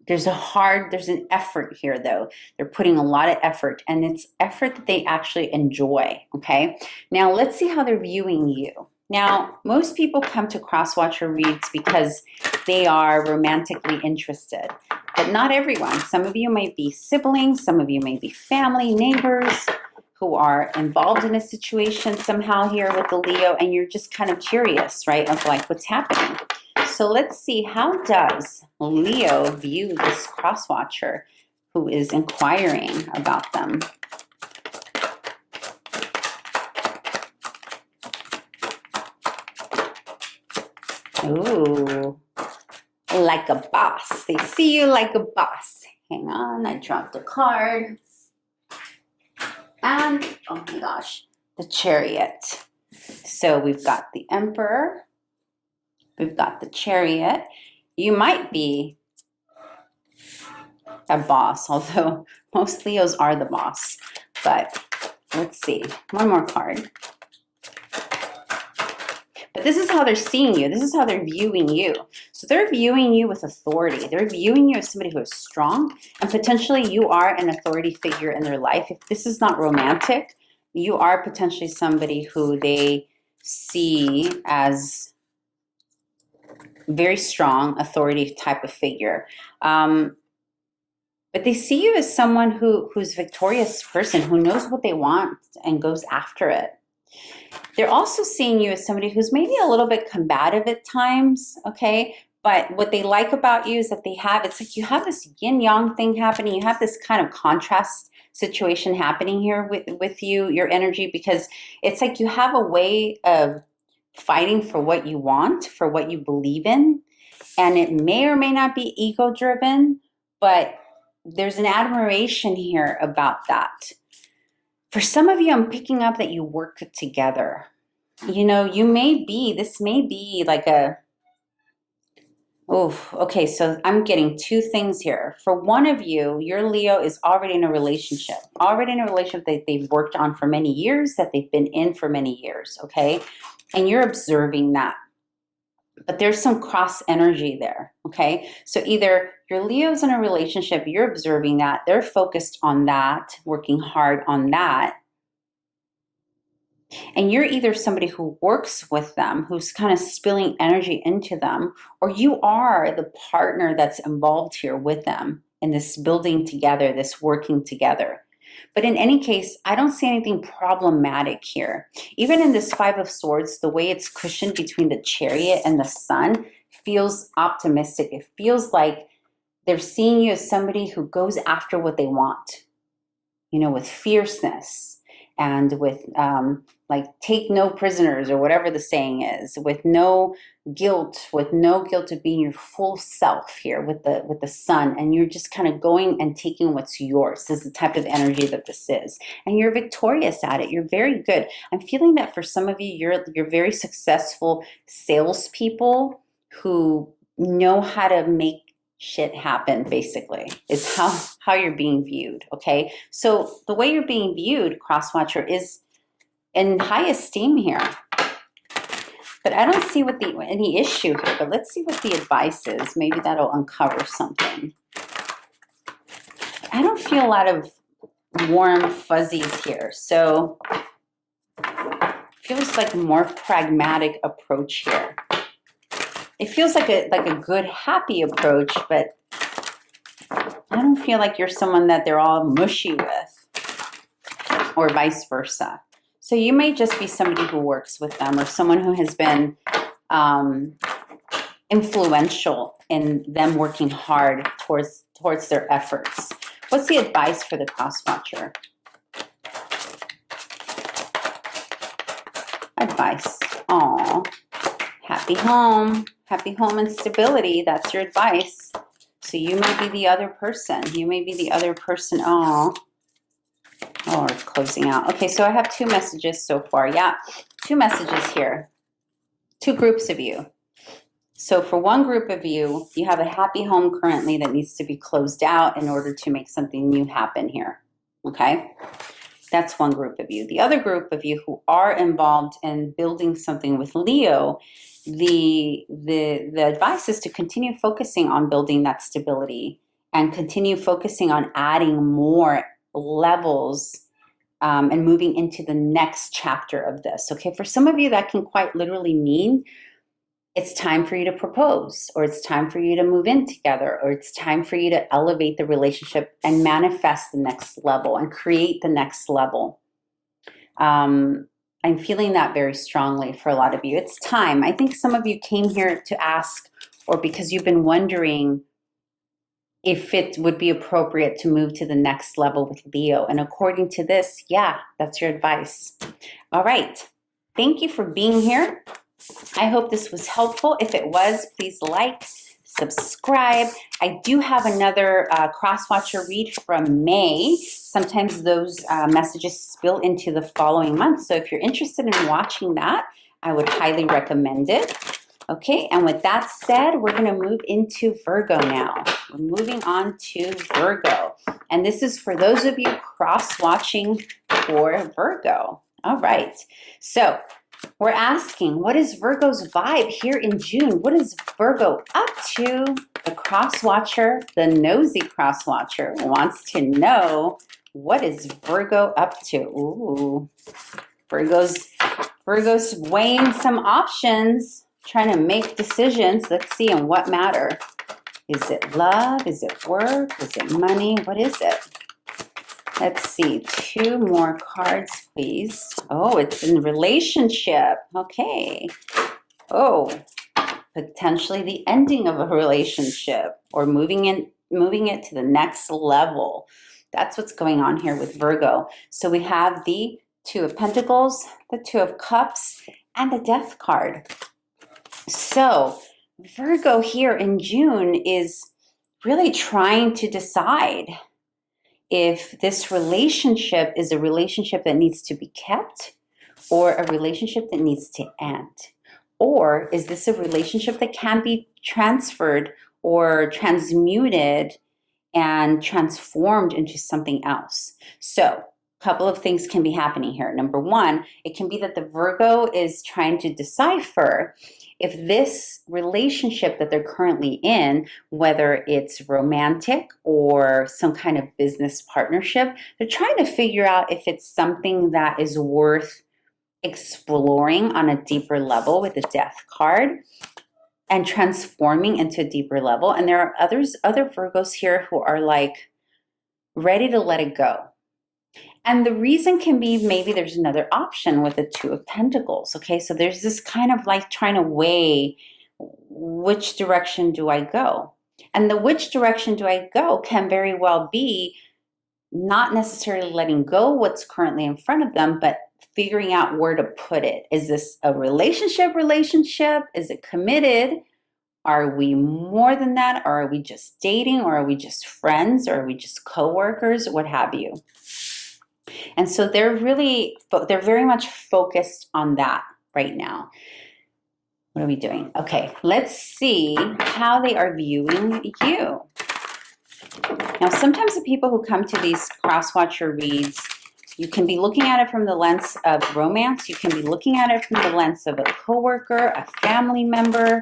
There's an effort here though. They're putting a lot of effort, and it's effort that they actually enjoy, okay? Now let's see how they're viewing you. Now, most people come to Crosswatcher reads because they are romantically interested, but not everyone. Some of you might be siblings, some of you may be family, neighbors who are involved in a situation somehow here with the Leo, and you're just kind of curious, right, of like what's happening. So let's see, how does Leo view this Crosswatcher who is inquiring about them? Ooh, like a boss. They see you like a boss. Hang on, I dropped a card. And, oh my gosh, the Chariot. So we've got the Emperor. We've got the Chariot. You might be a boss, although most Leos are the boss. But let's see, one more card. But this is how they're seeing you. This is how they're viewing you. So they're viewing you with authority. They're viewing you as somebody who is strong, and potentially you are an authority figure in their life. If this is not romantic, you are potentially somebody who they see as very strong, authority type of figure. But they see you as someone who's a victorious person, who knows what they want and goes after it. They're also seeing you as somebody who's maybe a little bit combative at times, okay? But what they like about you is that it's like you have this yin-yang thing happening. You have this kind of contrast situation happening here with you, your energy, because it's like you have a way of fighting for what you want, for what you believe in. And it may or may not be ego-driven, but there's an admiration here about that. For some of you, I'm picking up that you work together. You know, this may be like okay, so I'm getting two things here. For one of you, your Leo is already in a relationship that they've worked on for many years, that they've been in for many years, okay? And you're observing that. But there's some cross energy there, okay? So either your Leo's in a relationship, you're observing that, they're focused on that, working hard on that, and you're either somebody who works with them, who's kind of spilling energy into them, or you are the partner that's involved here with them in this building together, this working together. But in any case, I don't see anything problematic here. Even in this Five of Swords, the way it's cushioned between the Chariot and the Sun feels optimistic. It feels like they're seeing you as somebody who goes after what they want, you know, with fierceness and with like take no prisoners, or whatever the saying is, with no guilt of being your full self here with the Sun, and you're just kind of going and taking what's yours. This is the type of energy that this is, and you're victorious at it. You're very good. I'm feeling that for some of you, you're very successful salespeople who know how to make shit happen, basically, is how you're being viewed, okay? So the way you're being viewed, Crosswatcher, is in high esteem here. But I don't see any issue here, but let's see what the advice is. Maybe that'll uncover something. I don't feel a lot of warm fuzzies here, so it feels like a more pragmatic approach here. It feels like a good, happy approach, but I don't feel like you're someone that they're all mushy with, or vice versa. So you may just be somebody who works with them, or someone who has been influential in them working hard towards their efforts. What's the advice for the Crosswatcher? Advice. Aw, happy home and stability. That's your advice. So you may be the other person. You may be the other person. Aw. Oh, it's closing out. Okay, so I have two messages so far. Yeah, two messages here. Two groups of you. So for one group of you, you have a happy home currently that needs to be closed out in order to make something new happen here. Okay? That's one group of you. The other group of you who are involved in building something with Leo, the advice is to continue focusing on building that stability and continue focusing on adding more levels and moving into the next chapter of this. Okay, for some of you, that can quite literally mean it's time for you to propose, or it's time for you to move in together, or it's time for you to elevate the relationship and manifest the next level and create the next level. I'm feeling that very strongly for a lot of you. It's time. I think some of you came here to ask, or because you've been wondering if it would be appropriate to move to the next level with Leo. And according to this, yeah, that's your advice. All right. Thank you for being here. I hope this was helpful. If it was, please like, subscribe. I do have another Crosswatcher read from May. Sometimes those messages spill into the following month. So if you're interested in watching that, I would highly recommend it. Okay, and with that said, we're going to move into Virgo now. We're moving on to Virgo. And this is for those of you cross-watching for Virgo. All right, so we're asking, what is Virgo's vibe here in June? What is Virgo up to? The Crosswatcher, the nosy Crosswatcher, wants to know What is Virgo up to? Ooh, Virgo's weighing some options, trying to make decisions. Let's see in what matter. Is it love? Is it work? Is it money? What is it? Let's see. 2 more cards, please. Oh, it's in relationship. Okay. Oh, potentially the ending of a relationship or moving it to the next level. That's what's going on here with Virgo. So we have the 2 of Pentacles, the 2 of Cups, and the Death card. So Virgo here in June is really trying to decide if this relationship is a relationship that needs to be kept or a relationship that needs to end. Or is this a relationship that can be transferred or transmuted and transformed into something else? So a couple of things can be happening here. Number one, it can be that the Virgo is trying to decipher if this relationship that they're currently in, whether it's romantic or some kind of business partnership, they're trying to figure out if it's something that is worth exploring on a deeper level with the Death card and transforming into a deeper level. And there are other Virgos here who are like ready to let it go. And the reason can be maybe there's another option with the 2 of Pentacles. Okay, so there's this kind of like trying to weigh which direction do I go? And the which direction do I go can very well be not necessarily letting go what's currently in front of them, but figuring out where to put it. Is this a relationship? Is it committed? Are we more than that? Or are we just dating? Or are we just friends? Or are we just co-workers? What have you? And so they're very much focused on that right now. What are we doing? Okay, let's see how they are viewing you. Now, sometimes the people who come to these Crosswatcher reads, you can be looking at it from the lens of romance. You can be looking at it from the lens of a coworker, a family member,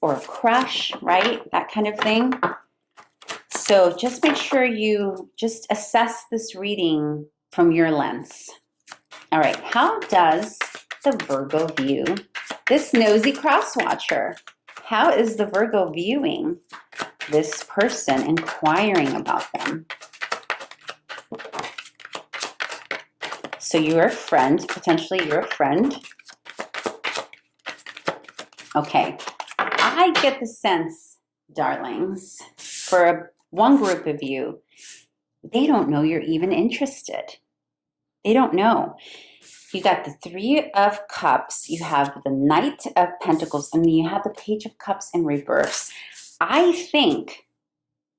or a crush, right? That kind of thing. So just make sure you just assess this reading from your lens. All right, how does the Virgo view this nosy Crosswatcher? How is the Virgo viewing this person, inquiring about them? So you're a friend, potentially you're a friend. Okay, I get the sense, darlings, for one group of you, they don't know you're even interested. They don't know. You got the 3 of Cups, you have the Knight of Pentacles, and then you have the Page of Cups in reverse. I think,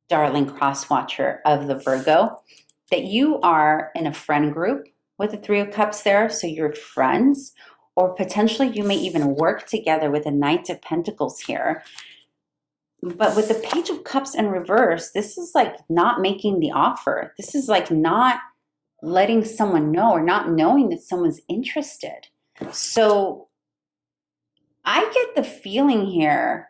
darling Crosswatcher of the Virgo, that you are in a friend group with the 3 of Cups there, so you're friends, or potentially you may even work together with the Knight of Pentacles here. But with the Page of Cups in reverse, this is like not making the offer. This is like not letting someone know or not knowing that someone's interested. So I get the feeling here,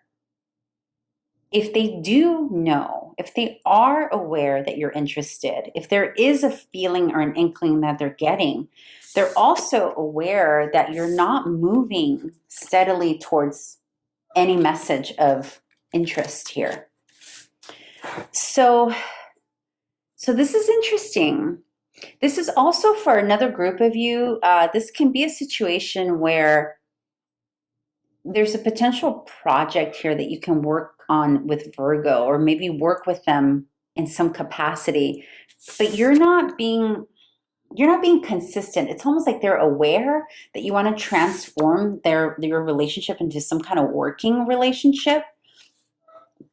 if they do know, if they are aware that you're interested, if there is a feeling or an inkling that they're getting, they're also aware that you're not moving steadily towards any message of interest here. So this is interesting. This is also for another group of you. This can be a situation where there's a potential project here that you can work on with Virgo, or maybe work with them in some capacity, but you're not being consistent. It's almost like they're aware that you want to transform your relationship into some kind of working relationship,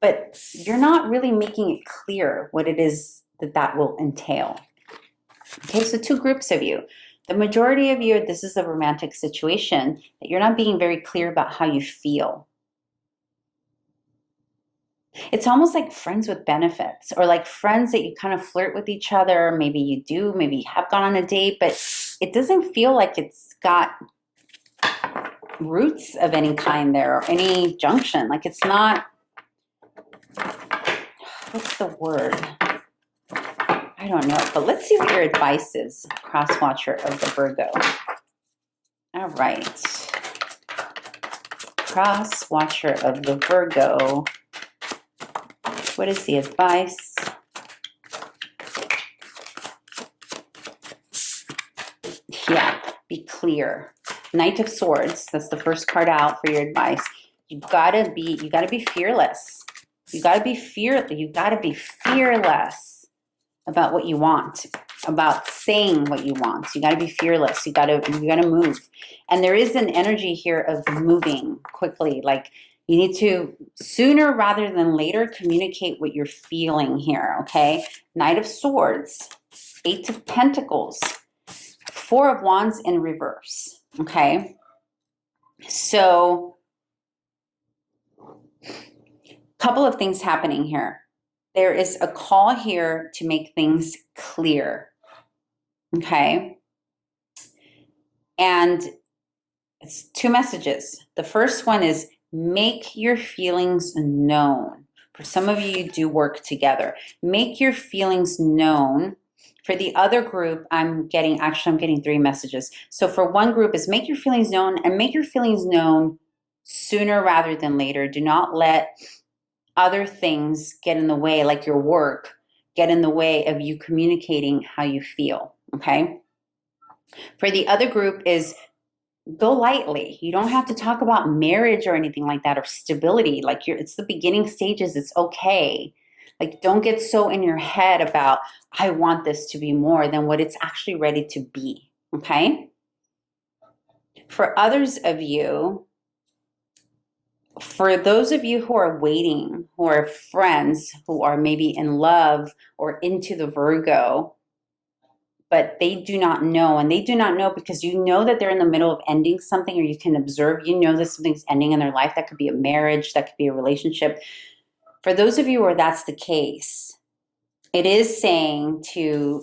but you're not really making it clear what it is that will entail. Okay, so 2 groups of you. The majority of you, this is a romantic situation that you're not being very clear about how you feel. It's almost like friends with benefits, or like friends that you kind of flirt with each other. Maybe you do, maybe you have gone on a date, but it doesn't feel like it's got roots of any kind there or any junction. Like it's not, what's the word? I don't know, but let's see what your advice is, Crosswatcher of the Virgo. All right. Crosswatcher of the Virgo. What is the advice? Yeah, be clear. Knight of Swords, that's the first card out for your advice. You gotta be fearless. You gotta be fearless about what you want, about saying what you want. You gotta be fearless. You gotta move. And there is an energy here of moving quickly. Like you need to, sooner rather than later, communicate what you're feeling here, okay? Knight of Swords, 8 of Pentacles, 4 of Wands in reverse, okay? So, couple of things happening here. There is a call here to make things clear, okay? And it's 2 messages. The first one is make your feelings known. For some of you, you do work together. Make your feelings known. For the other group, I'm getting 3 messages. So for one group is make your feelings known, and make your feelings known sooner rather than later. Do not let other things get in the way, like your work, get in the way of you communicating how you feel, okay? For the other group is go lightly. You don't have to talk about marriage or anything like that, or stability. Like it's the beginning stages. It's okay. Like don't get so in your head about, I want this to be more than what it's actually ready to be, okay? For others of you, for those of you who are waiting, who are friends, who are maybe in love or into the Virgo, but they do not know, and they do not know because you know that they're in the middle of ending something, or you can observe, you know that something's ending in their life. That could be a marriage, that could be a relationship. For those of you where that's the case, it is saying to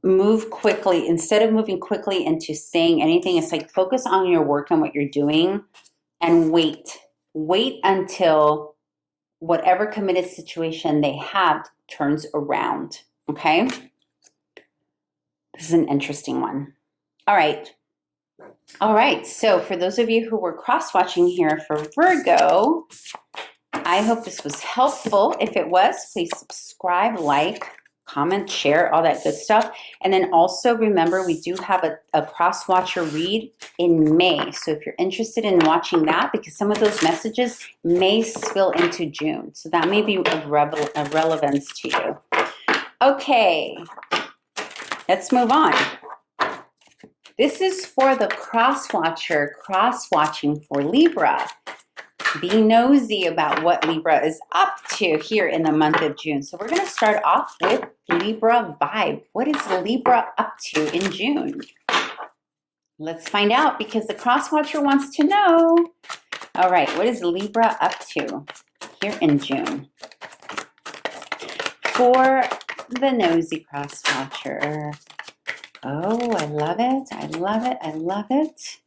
move quickly. Instead of moving quickly into saying anything, it's like focus on your work and what you're doing. And wait until whatever committed situation they have turns around, okay? This is an interesting one. All right, so for those of you who were cross-watching here for Virgo, I hope this was helpful. If it was, please subscribe, like, comment, share, all that good stuff. And then also remember, we do have a cross-watcher read in May. So if you're interested in watching that, because some of those messages may spill into June. So that may be of relevance to you. Okay, let's move on. This is for the cross-watcher, cross-watching for Libra. Be nosy about what Libra is up to here in the month of June. So we're going to start off with Libra vibe. What is Libra up to in June? Let's find out, because the cross-watcher wants to know. All right, what is Libra up to here in June? For the nosy cross-watcher. Oh, I love it. I love it. I love it.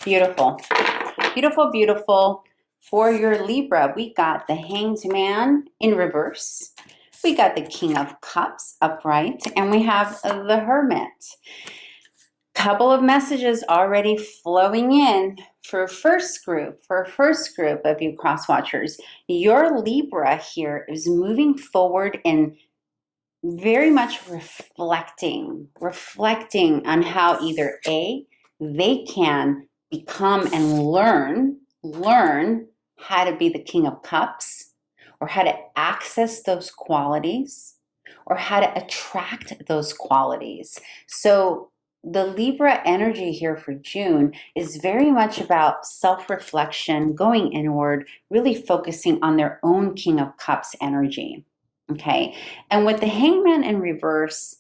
Beautiful. Beautiful, beautiful. For your Libra, we got the Hanged Man in reverse. We got the King of Cups upright. And we have the Hermit. Couple of messages already flowing in for first group of you cross-watchers. Your Libra here is moving forward and very much reflecting on how either A, they can become and learn how to be the King of Cups, or how to access those qualities, or how to attract those qualities. So the Libra energy here for June is very much about self-reflection, going inward, really focusing on their own King of Cups energy. Okay, and with the Hangman in reverse,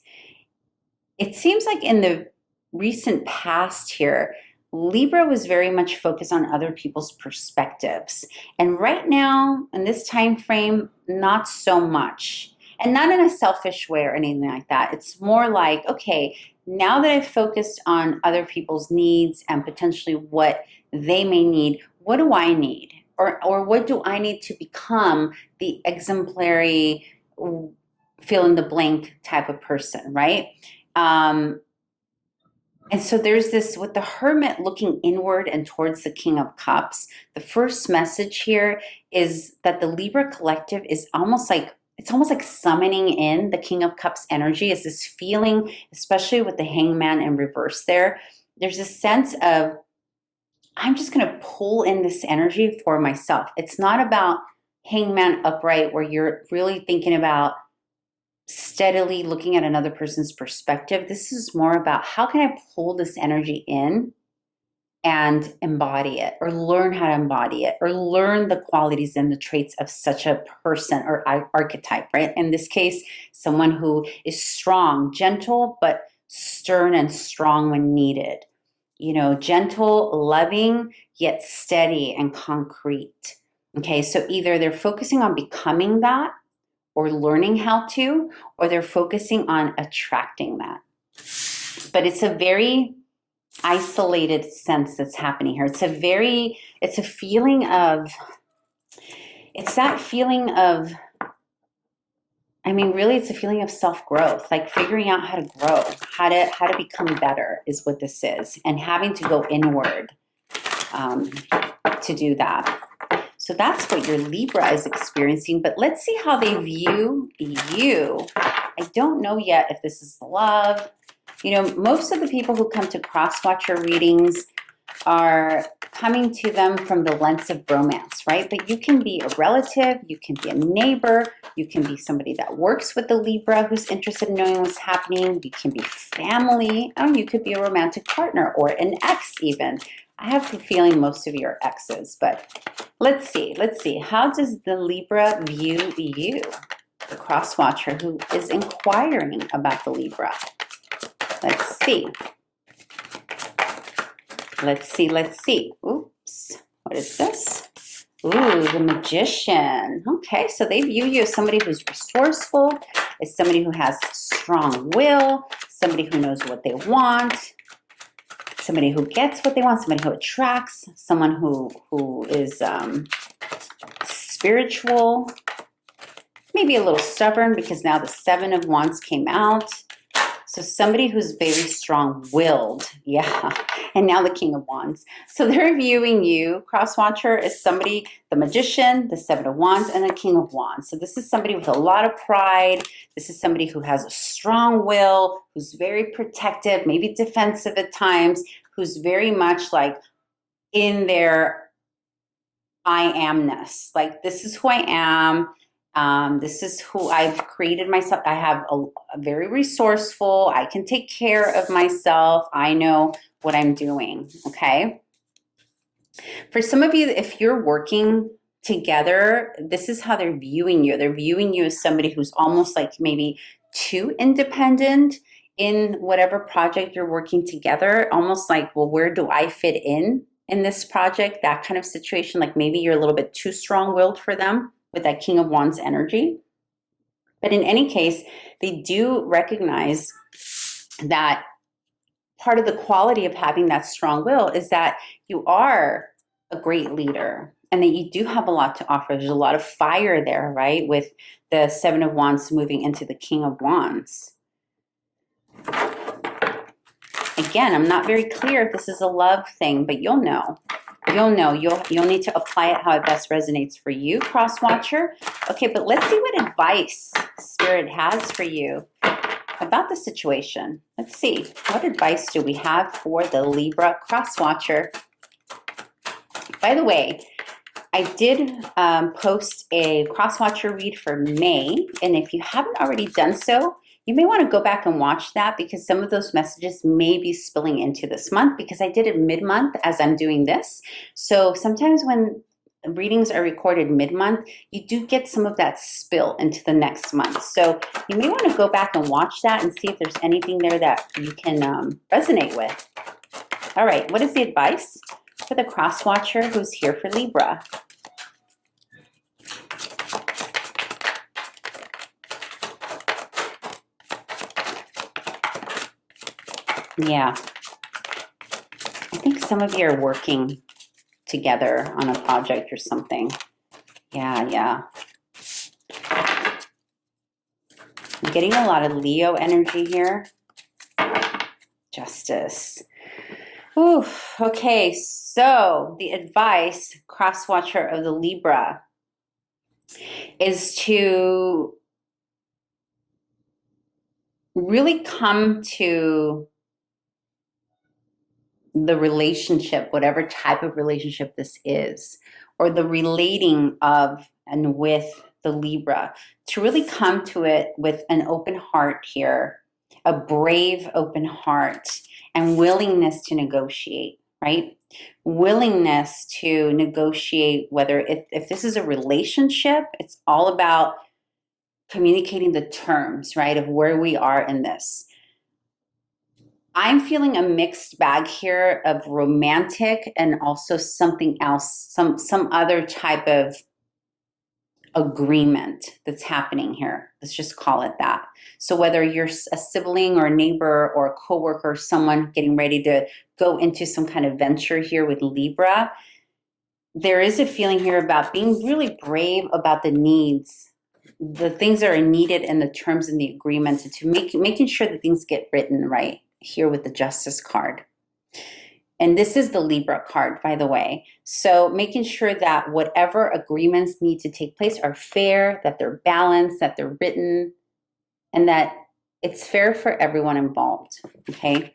it seems like in the recent past here, Libra was very much focused on other people's perspectives. And right now, in this time frame, not so much. And not in a selfish way or anything like that. It's more like, okay, now that I've focused on other people's needs and potentially what they may need, what do I need? Or what do I need to become the exemplary, fill in the blank type of person, right? And so there's this, with the Hermit looking inward and towards the King of Cups, the first message here is that the Libra collective is almost like, it's almost like summoning in the King of Cups energy. Is this feeling, especially with the Hangman in reverse there, there's a sense of, I'm just going to pull in this energy for myself. It's not about Hangman upright where you're really thinking about steadily looking at another person's perspective. This is more about how can I pull this energy in and embody it, or learn how to embody it, or learn the qualities and the traits of such a person or archetype, right? In this case, someone who is strong, gentle, but stern and strong when needed. You know, gentle, loving, yet steady and concrete. Okay, so either they're focusing on becoming that, or learning how to, or they're focusing on attracting that. But it's a very isolated sense that's happening here. It's a feeling of, it's that feeling of, I mean, really it's a feeling of self-growth, like figuring out how to grow, how to become better is what this is, and having to go inward to do that. So that's what your Libra is experiencing, but let's see how they view you. I don't know yet if this is love. You know, most of the people who come to Crosswatcher readings are coming to them from the lens of romance, right? But you can be a relative, you can be a neighbor, you can be somebody that works with the Libra who's interested in knowing what's happening, you can be family, or you could be a romantic partner or an ex even. I have the feeling most of you are exes, but let's see. How does the Libra view you? The Crosswatcher who is inquiring about the Libra. Let's see. Let's see. Oops. What is this? Ooh, the Magician. Okay, so they view you as somebody who's resourceful, as somebody who has strong will, somebody who knows what they want, somebody who gets what they want, somebody who attracts, someone who is spiritual, maybe a little stubborn because now the Seven of Wands came out. So somebody who's very strong-willed, yeah, and now the King of Wands. So they're viewing you, Crosswatcher, as somebody, the Magician, the Seven of Wands, and the King of Wands. So this is somebody with a lot of pride. This is somebody who has a strong will, who's very protective, maybe defensive at times, who's very much like in their I amness. Like, this is who I am. This is who I've created myself. I have a very resourceful. I can take care of myself. I know what I'm doing. Okay. For some of you, if you're working together, this is how they're viewing you. They're viewing you as somebody who's almost like maybe too independent in whatever project you're working together. Almost like, well, where do I fit in this project? That kind of situation. Like maybe you're a little bit too strong-willed for them with that King of Wands energy. But in any case, they do recognize that part of the quality of having that strong will is that you are a great leader and that you do have a lot to offer. There's a lot of fire there, right? With the Seven of Wands moving into the King of Wands. Again, I'm not very clear if this is a love thing, but you'll know. You'll know. You'll need to apply it how it best resonates for you, Crosswatcher. Okay, but let's see what advice Spirit has for you about the situation. Let's see. What advice do we have for the Libra Crosswatcher? By the way, I did post a Crosswatcher read for May, and if you haven't already done so, you may want to go back and watch that because some of those messages may be spilling into this month because I did it mid-month as I'm doing this. So sometimes when readings are recorded mid-month, you do get some of that spill into the next month. So you may want to go back and watch that and see if there's anything there that you can resonate with. All right, what is the advice for the Crosswatcher who's here for Libra? Yeah. I think some of you are working together on a project or something. Yeah, yeah. I'm getting a lot of Leo energy here. Justice. Oof. Okay, so the advice, Crosswatcher of the Libra, is to really come to the relationship, whatever type of relationship this is, or the relating of and with the Libra, to really come to it with an open heart here, a brave open heart, and willingness to negotiate, right? Willingness to negotiate, whether if this is a relationship, it's all about communicating the terms, right, of where we are in this. I'm feeling a mixed bag here of romantic and also something else, some other type of agreement that's happening here. Let's just call it that. So whether you're a sibling or a neighbor or a coworker, someone getting ready to go into some kind of venture here with Libra, there is a feeling here about being really brave about the needs, the things that are needed in the terms and the agreements, and to making sure that things get written right here with the Justice card. And this is the Libra card, by the way. So making sure that whatever agreements need to take place are fair, that they're balanced, that they're written, and that it's fair for everyone involved, okay?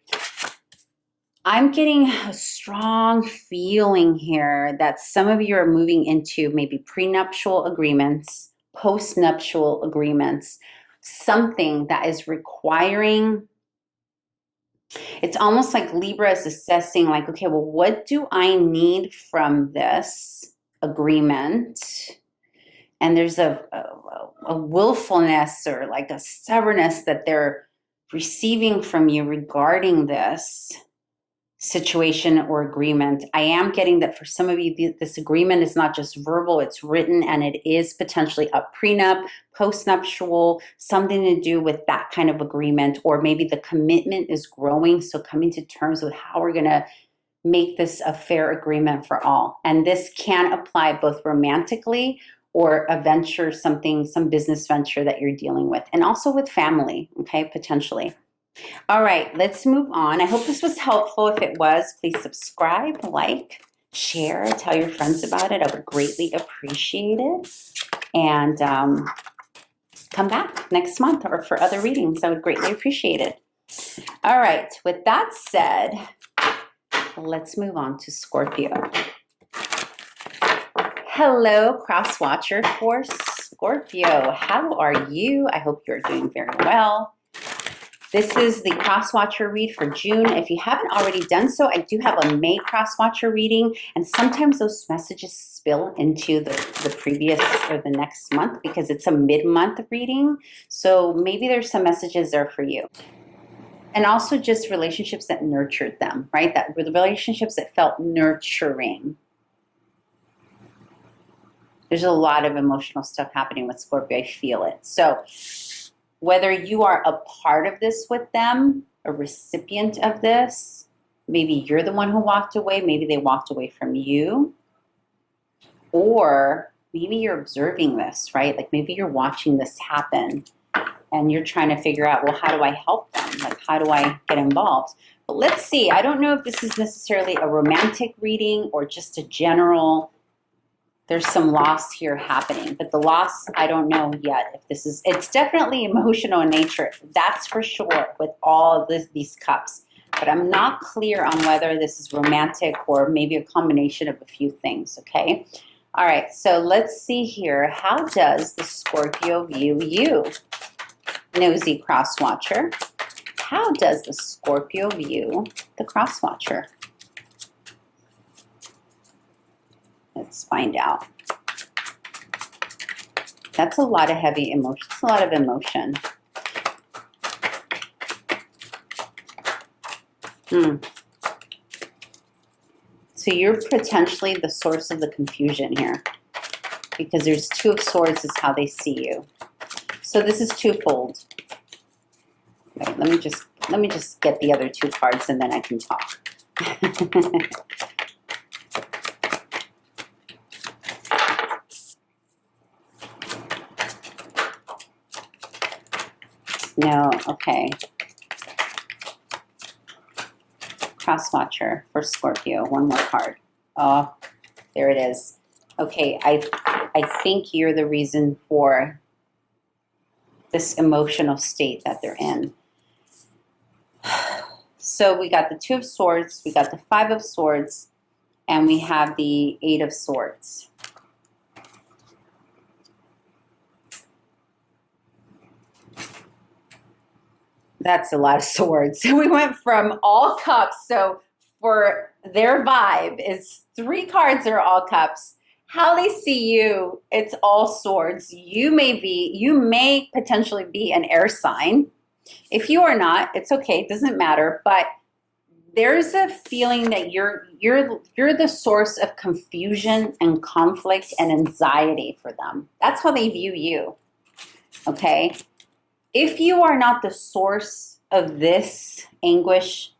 I'm getting a strong feeling here that some of you are moving into maybe prenuptial agreements, postnuptial agreements, something that is requiring. It's almost like Libra is assessing like, okay, well, what do I need from this agreement? And there's a willfulness or like a stubbornness that they're receiving from you regarding this situation or agreement. I am getting that for some of you, this agreement is not just verbal, it's written, and it is potentially a prenup, postnuptial, something to do with that kind of agreement, or maybe the commitment is growing. So coming to terms with how we're going to make this a fair agreement for all. And this can apply both romantically or a venture, something, some business venture that you're dealing with, and also with family, okay, potentially. All right, let's move on. I hope this was helpful. If it was, please subscribe, like, share, tell your friends about it. I would greatly appreciate it. And come back next month or for other readings. I would greatly appreciate it. All right, with that said, let's move on to Scorpio. Hello, Crosswatcher for Scorpio. How are you? I hope you're doing very well. This is the Crosswatcher read for June. If you haven't already done so, I do have a May Crosswatcher reading, and sometimes those messages spill into the previous or the next month because it's a mid-month reading. So maybe there's some messages there for you. And also just relationships that nurtured them, right? That were the relationships that felt nurturing. There's a lot of emotional stuff happening with Scorpio. I feel it. So whether you are a part of this with them, a recipient of this, maybe you're the one who walked away, maybe they walked away from you, or maybe you're observing this, right? Like maybe you're watching this happen and you're trying to figure out, well, how do I help them? Like, how do I get involved? But let's see. I don't know if this is necessarily a romantic reading or just a general. There's some loss here happening, but the loss, I don't know yet if this is, it's definitely emotional in nature. That's for sure with all these cups, but I'm not clear on whether this is romantic or maybe a combination of a few things, okay? All right, so let's see here. How does the Scorpio view you? Nosy Crosswatcher. How does the Scorpio view the Crosswatcher? Let's find out. That's a lot of heavy emotion. That's a lot of emotion. So you're potentially the source of the confusion here because there's Two of Swords is how they see you. So this is twofold. Okay, let me just let me just get the other 2 cards and then I can talk. No, okay. Crosswatcher for Scorpio. 1 more card. Oh, there it is. Okay, I think you're the reason for this emotional state that they're in. So we got the 2 of Swords, we got the 5 of Swords, and we have the 8 of Swords. That's a lot of swords. We went from all cups. So for their vibe is 3 cards are all cups. How they see you, it's all swords. You may potentially be an air sign. If you are not, it's okay. It doesn't matter. But there's a feeling that you're the source of confusion and conflict and anxiety for them. That's how they view you. Okay? If you are not the source of this anguish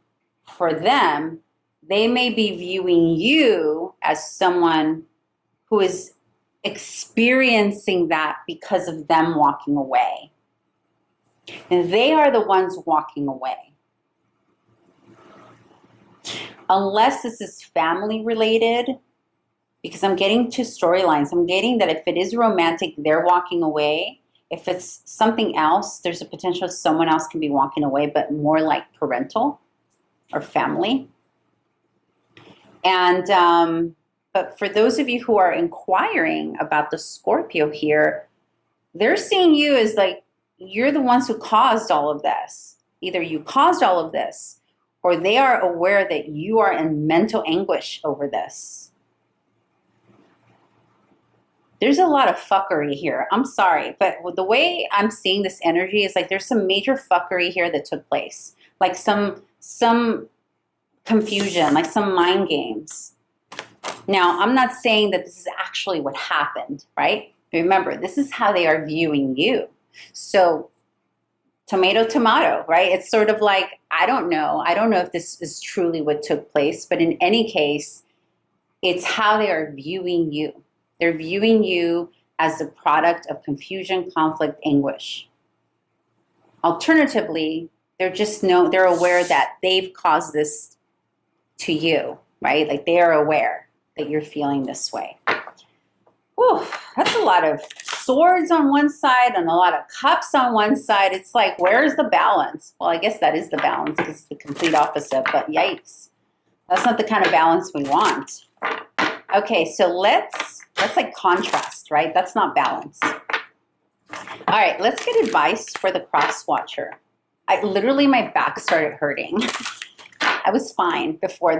for them, they may be viewing you as someone who is experiencing that because of them walking away. And they are the ones walking away. Unless this is family related, because I'm getting 2 storylines. I'm getting that if it is romantic, they're walking away. If it's something else, there's a potential someone else can be walking away, but more like parental or family. And, but for those of you who are inquiring about the Scorpio here, they're seeing you as like, you're the ones who caused all of this. Either you caused all of this, or they are aware that you are in mental anguish over this. There's a lot of fuckery here. I'm sorry, but the way I'm seeing this energy is like there's some major fuckery here that took place. Like some confusion, like some mind games. Now, I'm not saying that this is actually what happened, right? Remember, this is how they are viewing you. So, tomato, tomato, right? It's sort of like, I don't know. I don't know if this is truly what took place, but in any case, it's how they are viewing you. They're viewing you as a product of confusion, conflict, anguish. Alternatively, they're aware that they've caused this to you, right? Like they are aware that you're feeling this way. Whew, that's a lot of swords on one side and a lot of cups on one side. It's like, where's the balance? Well, I guess that is the balance because it's the complete opposite, but yikes. That's not the kind of balance we want. Okay, so that's like contrast, right? That's not balance. All right, let's get advice for the Crosswatcher. Literally my back started hurting. I was fine before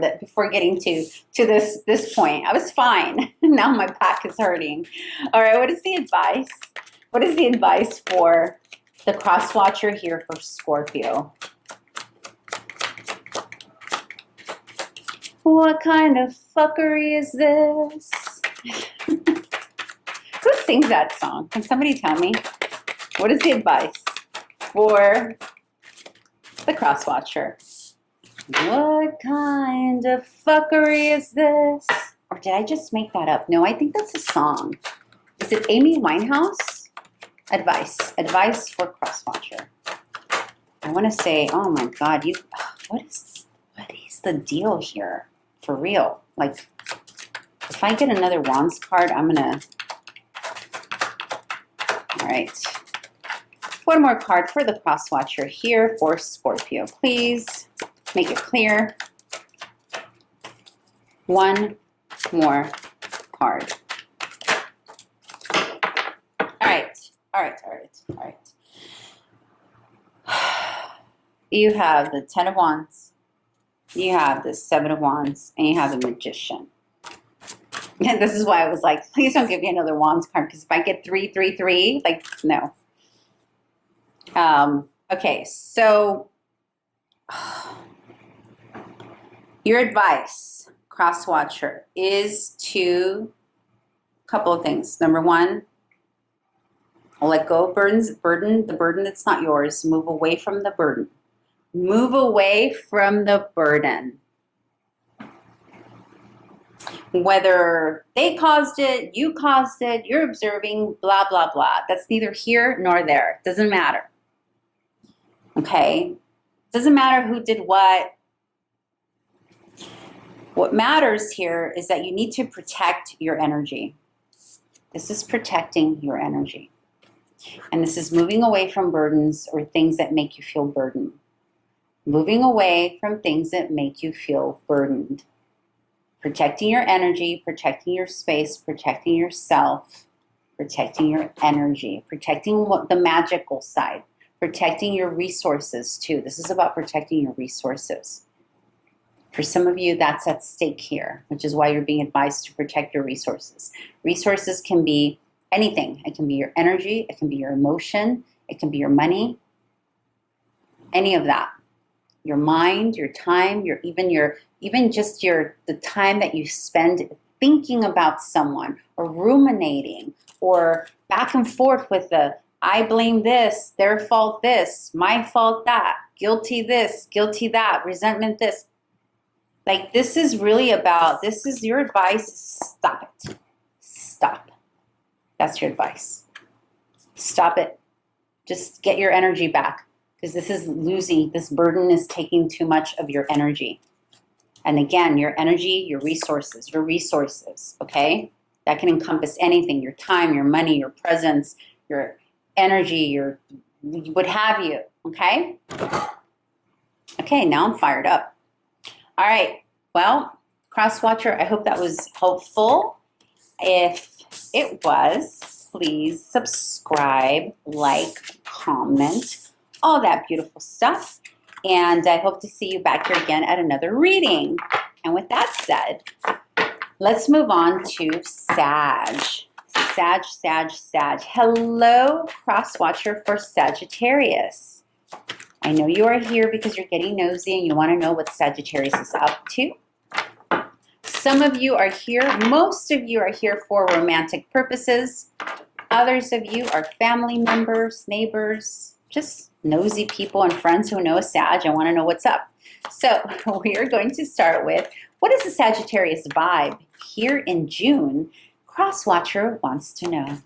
getting to this point. I was fine. Now my back is hurting. All right, what is the advice? What is the advice for the Crosswatcher here for Scorpio? What kind of fuckery is this? Who sings that song? Can somebody tell me? What is the advice for the Crosswatcher? What kind of fuckery is this? Or did I just make that up? No, I think that's a song. Is it Amy Winehouse? Advice for Crosswatcher. I want to say, oh my God, what is the deal here? For real. Like, if I get another Wands card, I'm gonna, all right. One more card for the Crosswatcher here for Scorpio, please. Make it clear. One more card. All right. You have the 10 of Wands, you have the 7 of Wands, and you have the Magician. And this is why I was like, please don't give me another Wands card, because if I get 3, 3, 3, like, no. Okay, so your advice, Crosswatcher, is to a couple of things. Number one, let go of the burden that's not yours. Move away from the burden. Move away from the burden. Whether they caused it, you caused it, you're observing, blah, blah, blah. That's neither here nor there. Doesn't matter. Okay? Doesn't matter who did what. What matters here is that you need to protect your energy. This is protecting your energy. And this is moving away from burdens or things that make you feel burdened. Moving away from things that make you feel burdened. Protecting your energy, protecting your space, protecting yourself, protecting your energy, protecting the magical side, protecting your resources too. This is about protecting your resources. For some of you, that's at stake here, which is why you're being advised to protect your resources. Resources can be anything. It can be your energy, it can be your emotion, it can be your money, any of that. Your mind, your time, the time that you spend thinking about someone or ruminating or back and forth with the I blame this, their fault this, my fault that, guilty this, guilty that, resentment this. Like this is really about, this is your advice, stop it. Stop. That's your advice. Stop it. Just get your energy back. Because this is losing, this burden is taking too much of your energy. And again, your energy, your resources, okay? That can encompass anything, your time, your money, your presence, your energy, your what have you, okay? Okay, now I'm fired up. All right, well, Crosswatcher, I hope that was helpful. If it was, please subscribe, like, comment, all that beautiful stuff. And I hope to see you back here again at another reading. And with that said, let's move on to Sag. Sag. Hello, Crosswatcher for Sagittarius. I know you are here because you're getting nosy and you want to know what Sagittarius is up to. Some of you are here, most of you are here for romantic purposes. Others of you are family members, neighbors, just nosy people and friends who know a Sag and want to know what's up. So we are going to start with, what is the Sagittarius vibe here in June? Crosswatcher wants to know.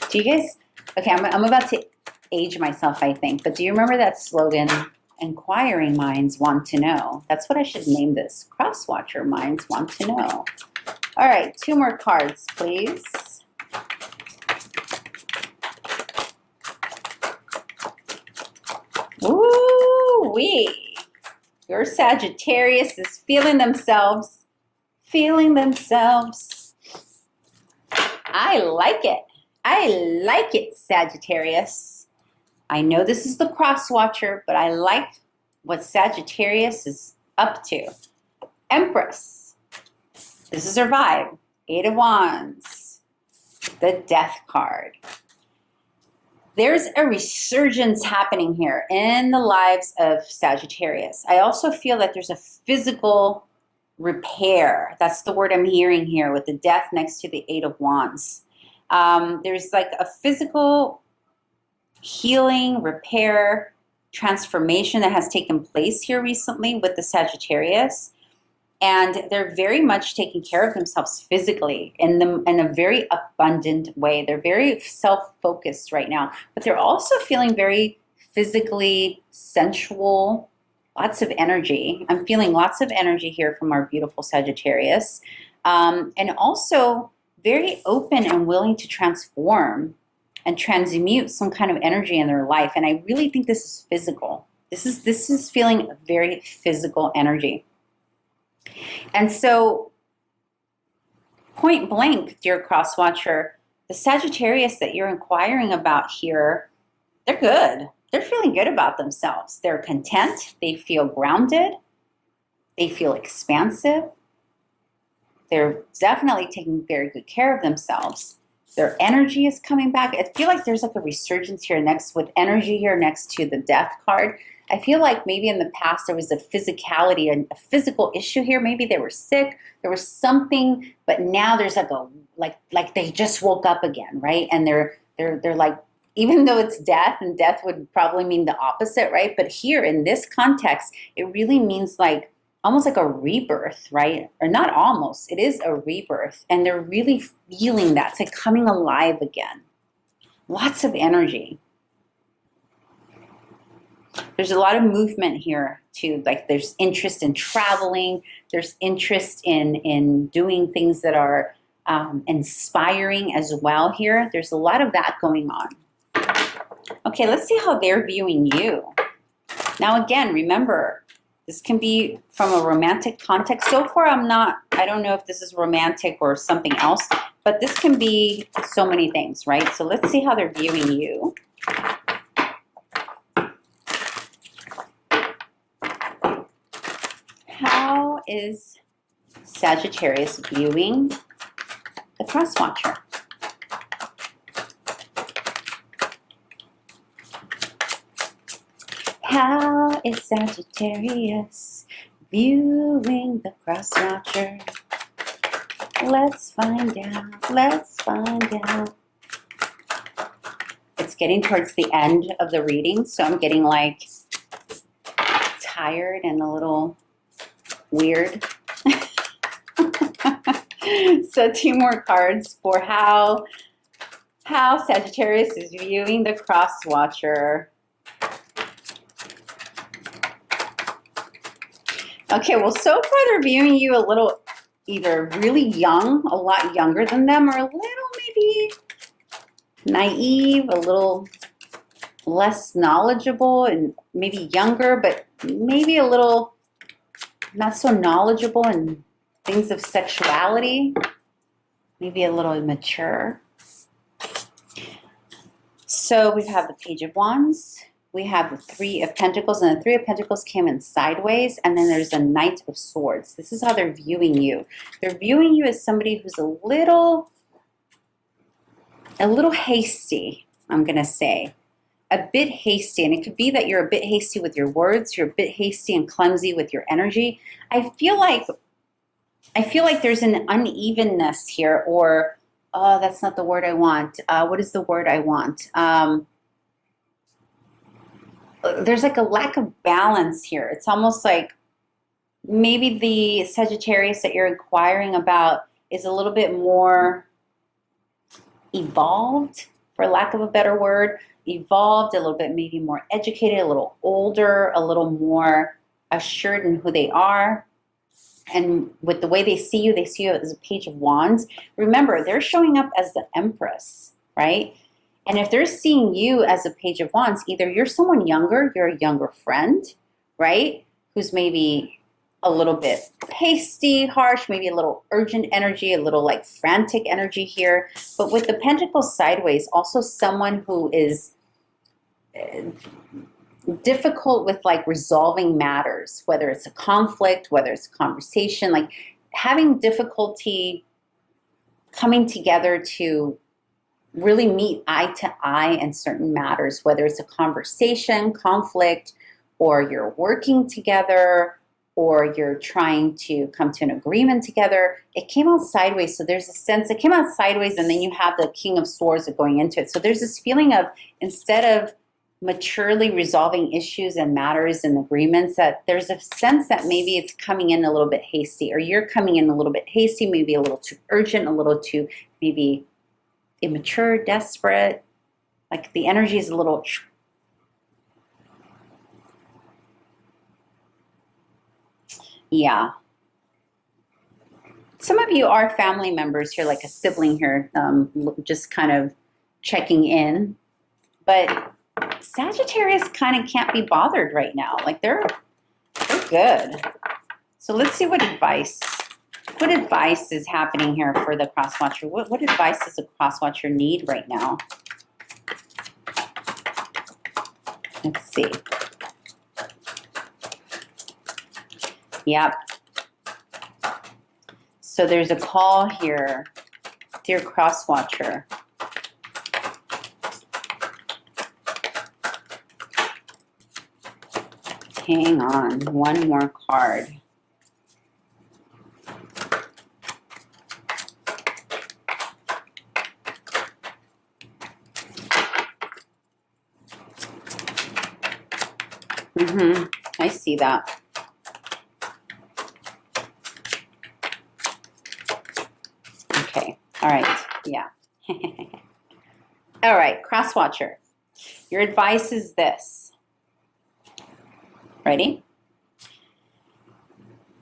Do you guys, okay, I'm about to age myself, I think, but do you remember that slogan, inquiring minds want to know? That's what I should name this, Crosswatcher minds want to know. All right, 2 more cards, please. Ooh-wee. Your Sagittarius is feeling themselves. I like it, Sagittarius. I know this is the Crosswatcher, but I like what Sagittarius is up to. Empress. This is her vibe. 8 of Wands. The Death card. There's a resurgence happening here in the lives of Sagittarius. I also feel that there's a physical repair. That's the word I'm hearing here with the Death next to the 8 of Wands. There's like a physical healing, repair, transformation that has taken place here recently with the Sagittarius. And they're very much taking care of themselves physically in a very abundant way. They're very self-focused right now, but they're also feeling very physically sensual, lots of energy. I'm feeling lots of energy here from our beautiful Sagittarius. And also very open and willing to transform and transmute some kind of energy in their life. And I really think this is physical. This is feeling a very physical energy. And so, point blank, dear Crosswatcher, the Sagittarius that you're inquiring about here, they're good. They're feeling good about themselves. They're content. They feel grounded. They feel expansive. They're definitely taking very good care of themselves. Their energy is coming back. I feel like there's like a resurgence here with energy here next to the Death card. I feel like maybe in the past there was a physicality, a physical issue here. Maybe they were sick. There was something, but now there's like they just woke up again, right? And they're like even though it's death, and death would probably mean the opposite, right? But here in this context, it really means like almost like a rebirth, right? Or not almost, it is a rebirth. And they're really feeling that. It's like coming alive again. Lots of energy. There's a lot of movement here too. Like there's interest in traveling. There's interest in doing things that are inspiring as well here. There's a lot of that going on. Okay, let's see how they're viewing you. Now again, remember, this can be from a romantic context. So far, I don't know if this is romantic or something else, but this can be so many things, right? So let's see how they're viewing you. How is Sagittarius viewing the Crosswatcher? How is Sagittarius viewing the Crosswatcher? Let's find out. Let's find out. It's getting towards the end of the reading, so I'm getting like tired and a little weird. So 2 more cards for how Sagittarius is viewing the Crosswatcher. Okay, well, so far they're viewing you a little either really young, a lot younger than them, or a little maybe naive, a little less knowledgeable, and maybe younger, but maybe a little not so knowledgeable in things of sexuality, maybe a little immature. So we have the Page of Wands. We have the 3 of Pentacles, and the 3 of Pentacles came in sideways, and then there's the Knight of Swords. This is how they're viewing you. They're viewing you as somebody who's a little hasty, I'm going to say. A bit hasty, and it could be that you're a bit hasty with your words, you're a bit hasty and clumsy with your energy. I feel like there's an unevenness here, or, oh, that's not the word I want. What is the word I want? There's like a lack of balance here. It's almost like maybe the Sagittarius that you're inquiring about is a little bit more evolved, for lack of a better word, evolved, a little bit maybe more educated, a little older, a little more assured in who they are. And with the way they see you as a Page of Wands. Remember, they're showing up as the Empress, right? And if they're seeing you as a Page of Wands, either you're someone younger, you're a younger friend, right? Who's maybe a little bit hasty, harsh, maybe a little urgent energy, a little like frantic energy here. But with the Pentacles sideways, also someone who is difficult with like resolving matters, whether it's a conflict, whether it's a conversation, like having difficulty coming together to really meet eye to eye in certain matters, whether it's a conversation, conflict, or you're working together, or you're trying to come to an agreement together. It came out sideways, so there's a sense, it came out sideways, and then you have the King of Swords going into it. So there's this feeling of, instead of maturely resolving issues and matters and agreements, that there's a sense that maybe it's coming in a little bit hasty, or you're coming in a little bit hasty, maybe a little too urgent, a little too maybe immature, desperate. Like the energy is a little... Yeah. Some of you are family members here, like a sibling here, just kind of checking in. But Sagittarius kind of can't be bothered right now. Like they're good. So let's see what advice is happening here for the Crosswatcher. What advice does a Crosswatcher need right now? Let's see. Yep. So there's a call here, dear Crosswatcher. Hang on, one more card. I see that. Okay. All right. Yeah. All right. Crosswatcher. Your advice is this. Ready?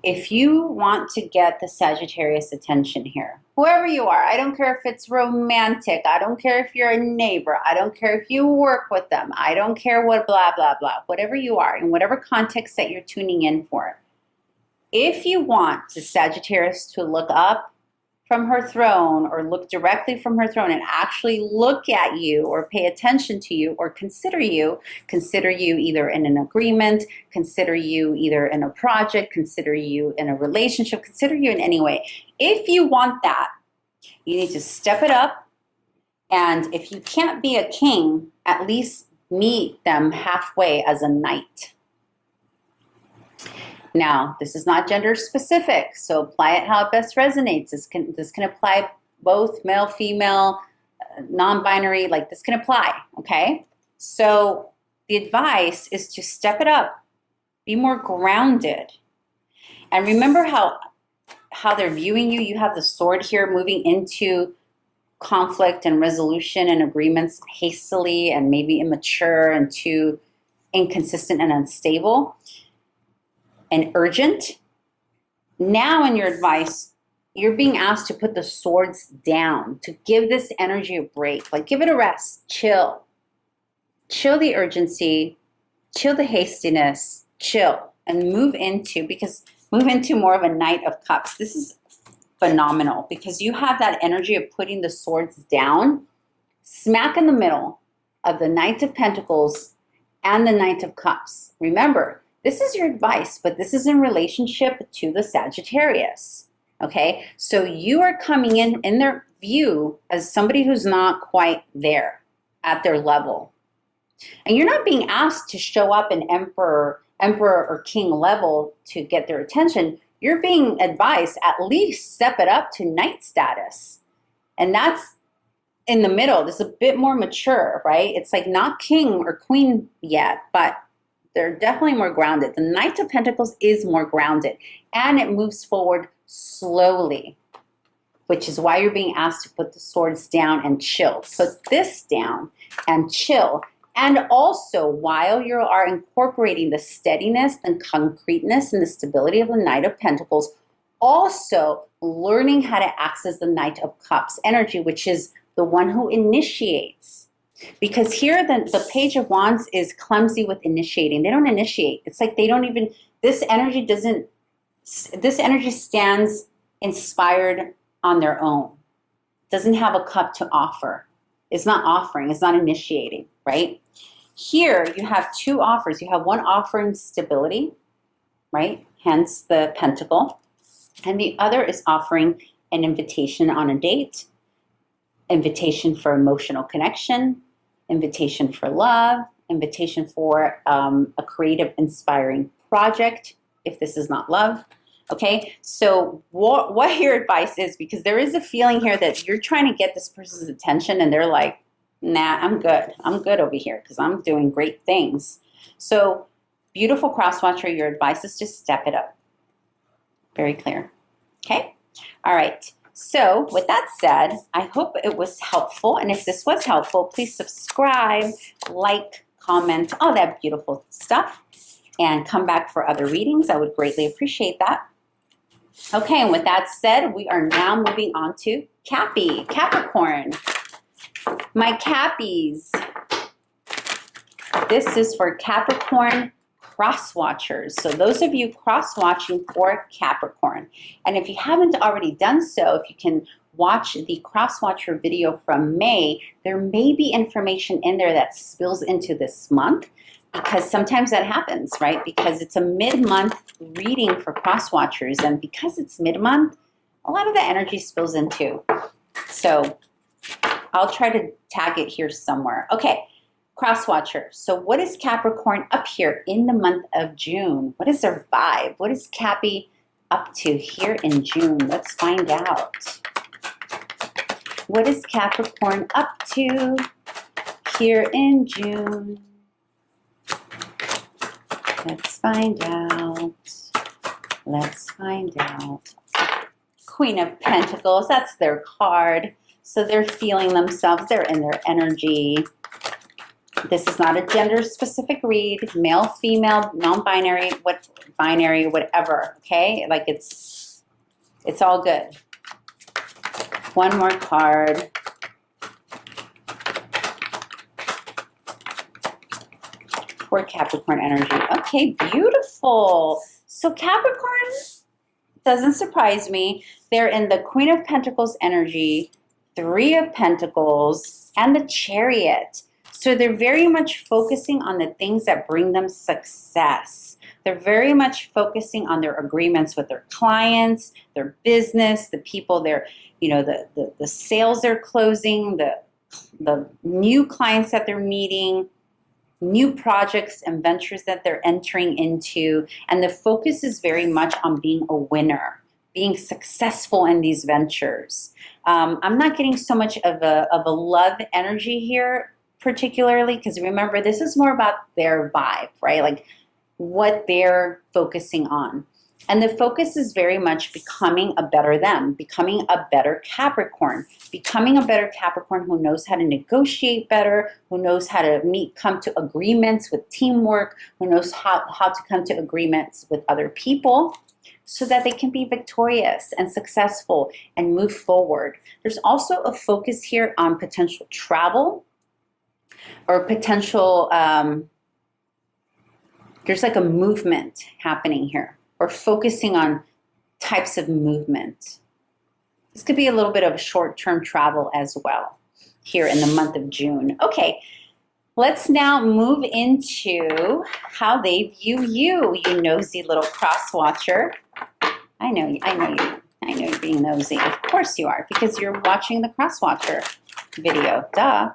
If you want to get the Sagittarius attention here, whoever you are, I don't care if it's romantic, I don't care if you're a neighbor, I don't care if you work with them, I don't care what blah, blah, blah, whatever you are, in whatever context that you're tuning in for. If you want the Sagittarius to look up from her throne or look directly from her throne and actually look at you or pay attention to you or consider you either in an agreement, consider you either in a project, consider you in a relationship, consider you in any way. If you want that, you need to step it up. And if you can't be a king, at least meet them halfway as a knight. Now, this is not gender specific, so apply it how it best resonates. This can apply both male, female, non-binary, like this can apply, okay? So the advice is to step it up, be more grounded. And remember how they're viewing you. You have the sword here moving into conflict and resolution and agreements hastily and maybe immature and too inconsistent and unstable and urgent. Now in your advice, you're being asked to put the swords down, to give this energy a break, like give it a rest, chill. Chill the urgency, chill the hastiness, chill, and move into more of a Knight of Cups. This is phenomenal because you have that energy of putting the swords down, smack in the middle of the Knight of Pentacles and the Knight of Cups. Remember, this is your advice, but this is in relationship to the Sagittarius, okay? So you are coming in their view as somebody who's not quite there at their level. And you're not being asked to show up in emperor or king level to get their attention. You're being advised at least step it up to knight status. And that's in the middle. This is a bit more mature, right? It's like not king or queen yet, but they're definitely more grounded. The Knight of Pentacles is more grounded and it moves forward slowly, which is why you're being asked to put the swords down and chill. Put this down and chill. And also, while you are incorporating the steadiness and concreteness and the stability of the Knight of Pentacles, also learning how to access the Knight of Cups energy, which is the one who initiates. Because here the Page of Wands is clumsy with initiating. They don't initiate. It's like they don't even, this energy stands inspired on their own. Doesn't have a cup to offer. It's not offering, it's not initiating, right? Here you have two offers. You have one offering stability, right? Hence the pentacle. And the other is offering an invitation on a date, invitation for emotional connection, invitation for love, invitation for a creative, inspiring project, if this is not love. Okay, so what your advice is, because there is a feeling here that you're trying to get this person's attention and they're like, nah, I'm good over here because I'm doing great things. So beautiful Crosswatcher, your advice is just step it up. Very clear. Okay, all right. So with that said, I hope it was helpful. And if this was helpful, please subscribe, like, comment, all that beautiful stuff, and come back for other readings. I would greatly appreciate that. Okay, and with that said, we are now moving on to Capricorn. My Cappies. This is for Capricorn Crosswatchers. So those of you cross-watching for Capricorn. And if you haven't already done so, if you can watch the Crosswatcher video from May, there may be information in there that spills into this month, because sometimes that happens, right? Because it's a mid-month reading for Crosswatchers, and because it's mid-month, a lot of the energy spills into. So I'll try to tag it here somewhere. Okay. Crosswatcher. So what is Capricorn up here in the month of June? What is their vibe? What is Cappy up to here in June? Let's find out. What is Capricorn up to here in June? Let's find out. Let's find out. Queen of Pentacles, that's their card. So they're feeling themselves, they're in their energy. This is not a gender-specific read, male, female, non-binary, binary, whatever, okay? Like it's all good. One more card. For Capricorn energy. Okay, beautiful. So Capricorn, doesn't surprise me. They're in the Queen of Pentacles energy, Three of Pentacles, and the Chariot. So they're very much focusing on the things that bring them success. They're very much focusing on their agreements with their clients, their business, the people they're, you know, the sales they're closing, the new clients that they're meeting, new projects and ventures that they're entering into. And the focus is very much on being a winner, being successful in these ventures. I'm not getting so much of a love energy here, particularly, because remember, this is more about their vibe, right? Like what they're focusing on. And the focus is very much becoming a better them, becoming a better Capricorn, becoming a better Capricorn who knows how to negotiate better, who knows how to come to agreements with teamwork, who knows how to come to agreements with other people so that they can be victorious and successful and move forward. There's also a focus here on potential travel or potential, there's like a movement happening here, or focusing on types of movement. This could be a little bit of short-term travel as well here in the month of June. Okay, let's now move into how they view you, you nosy little cross-watcher. I know you're being nosy. Of course you are, because you're watching the Crosswatcher video. Duh.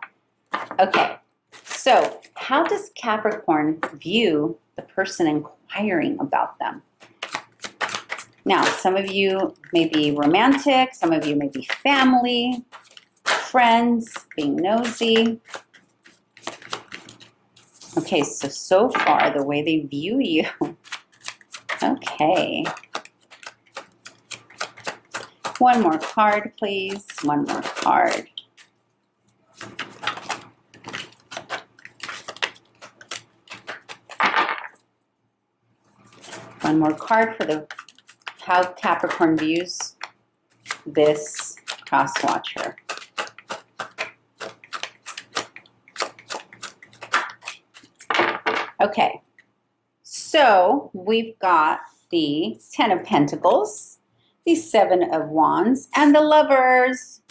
Okay, so how does Capricorn view the person inquiring about them? Now, some of you may be romantic, some of you may be family, friends, being nosy. Okay, so far, the way they view you. Okay. One more card, please. One more card. One more card for how Capricorn views this Crosswatcher. Okay, so we've got the Ten of Pentacles, the Seven of Wands, and the Lovers.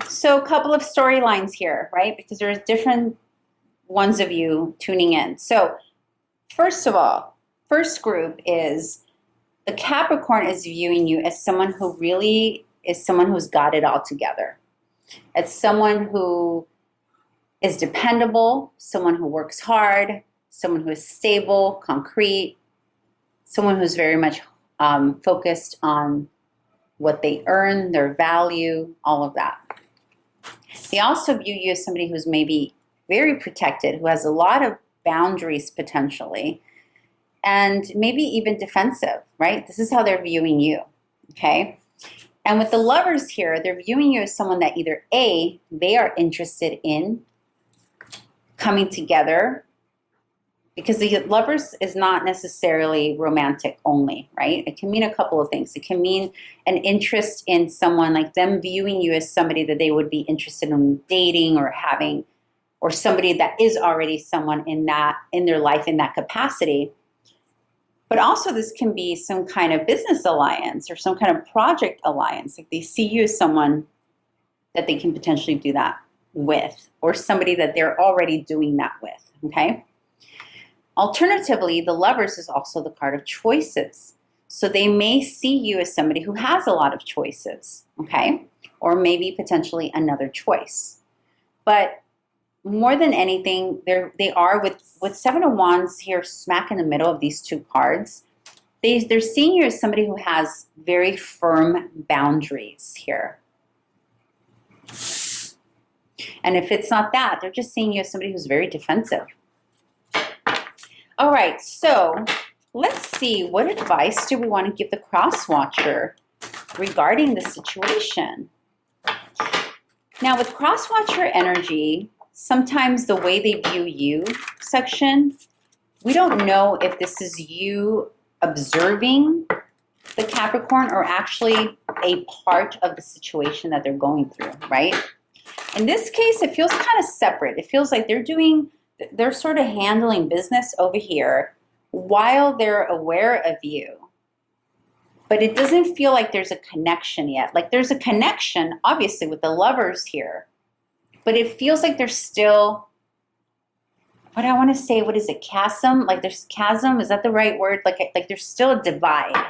So a couple of storylines here, right? Because there's different ones of you tuning in. So first of all, first group is the Capricorn is viewing you as someone who really is someone who's got it all together. It's someone who is dependable, someone who works hard, someone who is stable, concrete, someone who's very much focused on what they earn, their value, all of that. They also view you as somebody who's maybe very protected, who has a lot of boundaries potentially, and maybe even defensive, right? This is how they're viewing you, okay? And with the Lovers here, they're viewing you as someone that either A, they are interested in coming together, because the Lovers is not necessarily romantic only, right? It can mean a couple of things. It can mean an interest in someone, like them viewing you as somebody that they would be interested in dating or having, or somebody that is already someone in their life in that capacity. But also this can be some kind of business alliance or some kind of project alliance. Like they see you as someone that they can potentially do that with, or somebody that they're already doing that with, okay? Alternatively, the Lovers is also the card of choices. So they may see you as somebody who has a lot of choices, okay? Or maybe potentially another choice. But more than anything, they are with Seven of Wands here smack in the middle of these two cards. They're seeing you as somebody who has very firm boundaries here. And if it's not that, they're just seeing you as somebody who's very defensive. All right, so let's see, what advice do we want to give the Crosswatcher regarding the situation? Now, with Crosswatcher energy, sometimes the way they view you section, we don't know if this is you observing the Capricorn or actually a part of the situation that they're going through, right? In this case, it feels kind of separate. It feels like they're sort of handling business over here while they're aware of you. But it doesn't feel like there's a connection yet. Like there's a connection, obviously, with the lovers here. But it feels like there's still, what I want to say, what is it, chasm? Like there's chasm, is that the right word? Like there's still a divide.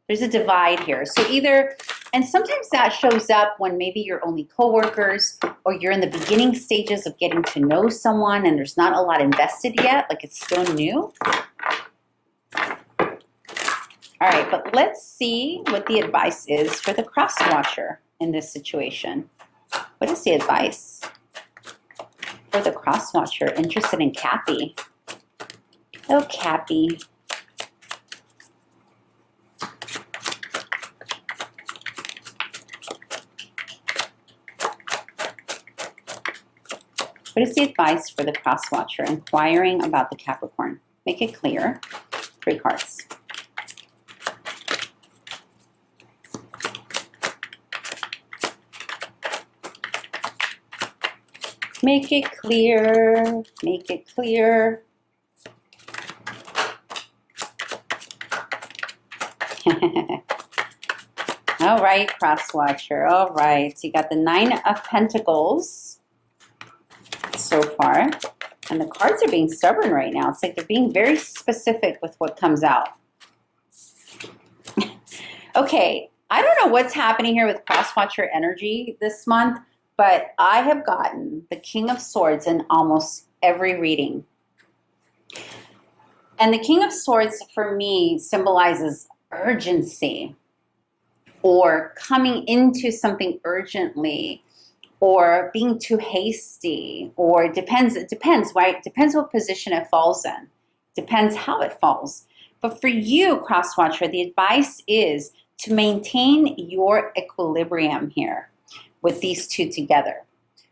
There's a divide here. So either, and sometimes that shows up when maybe you're only coworkers or you're in the beginning stages of getting to know someone and there's not a lot invested yet, like it's still new. All right, but let's see what the advice is for the Crosswatcher in this situation. What is the advice for the Crosswatcher interested in Cappy? Oh, Cappy. What is the advice for the Crosswatcher inquiring about the Capricorn? Make it clear. 3 cards. Make it clear. Make it clear. All right, Crosswatcher. All right. So you got the 9 of Pentacles so far. And the cards are being stubborn right now. It's like they're being very specific with what comes out. Okay. I don't know what's happening here with Crosswatcher energy this month, but I have gotten the King of Swords in almost every reading. And the King of Swords for me symbolizes urgency or coming into something urgently or being too hasty, or it depends, right? It depends what position it falls in. Depends how it falls. But for you, Crosswatcher, the advice is to maintain your equilibrium here with these two together.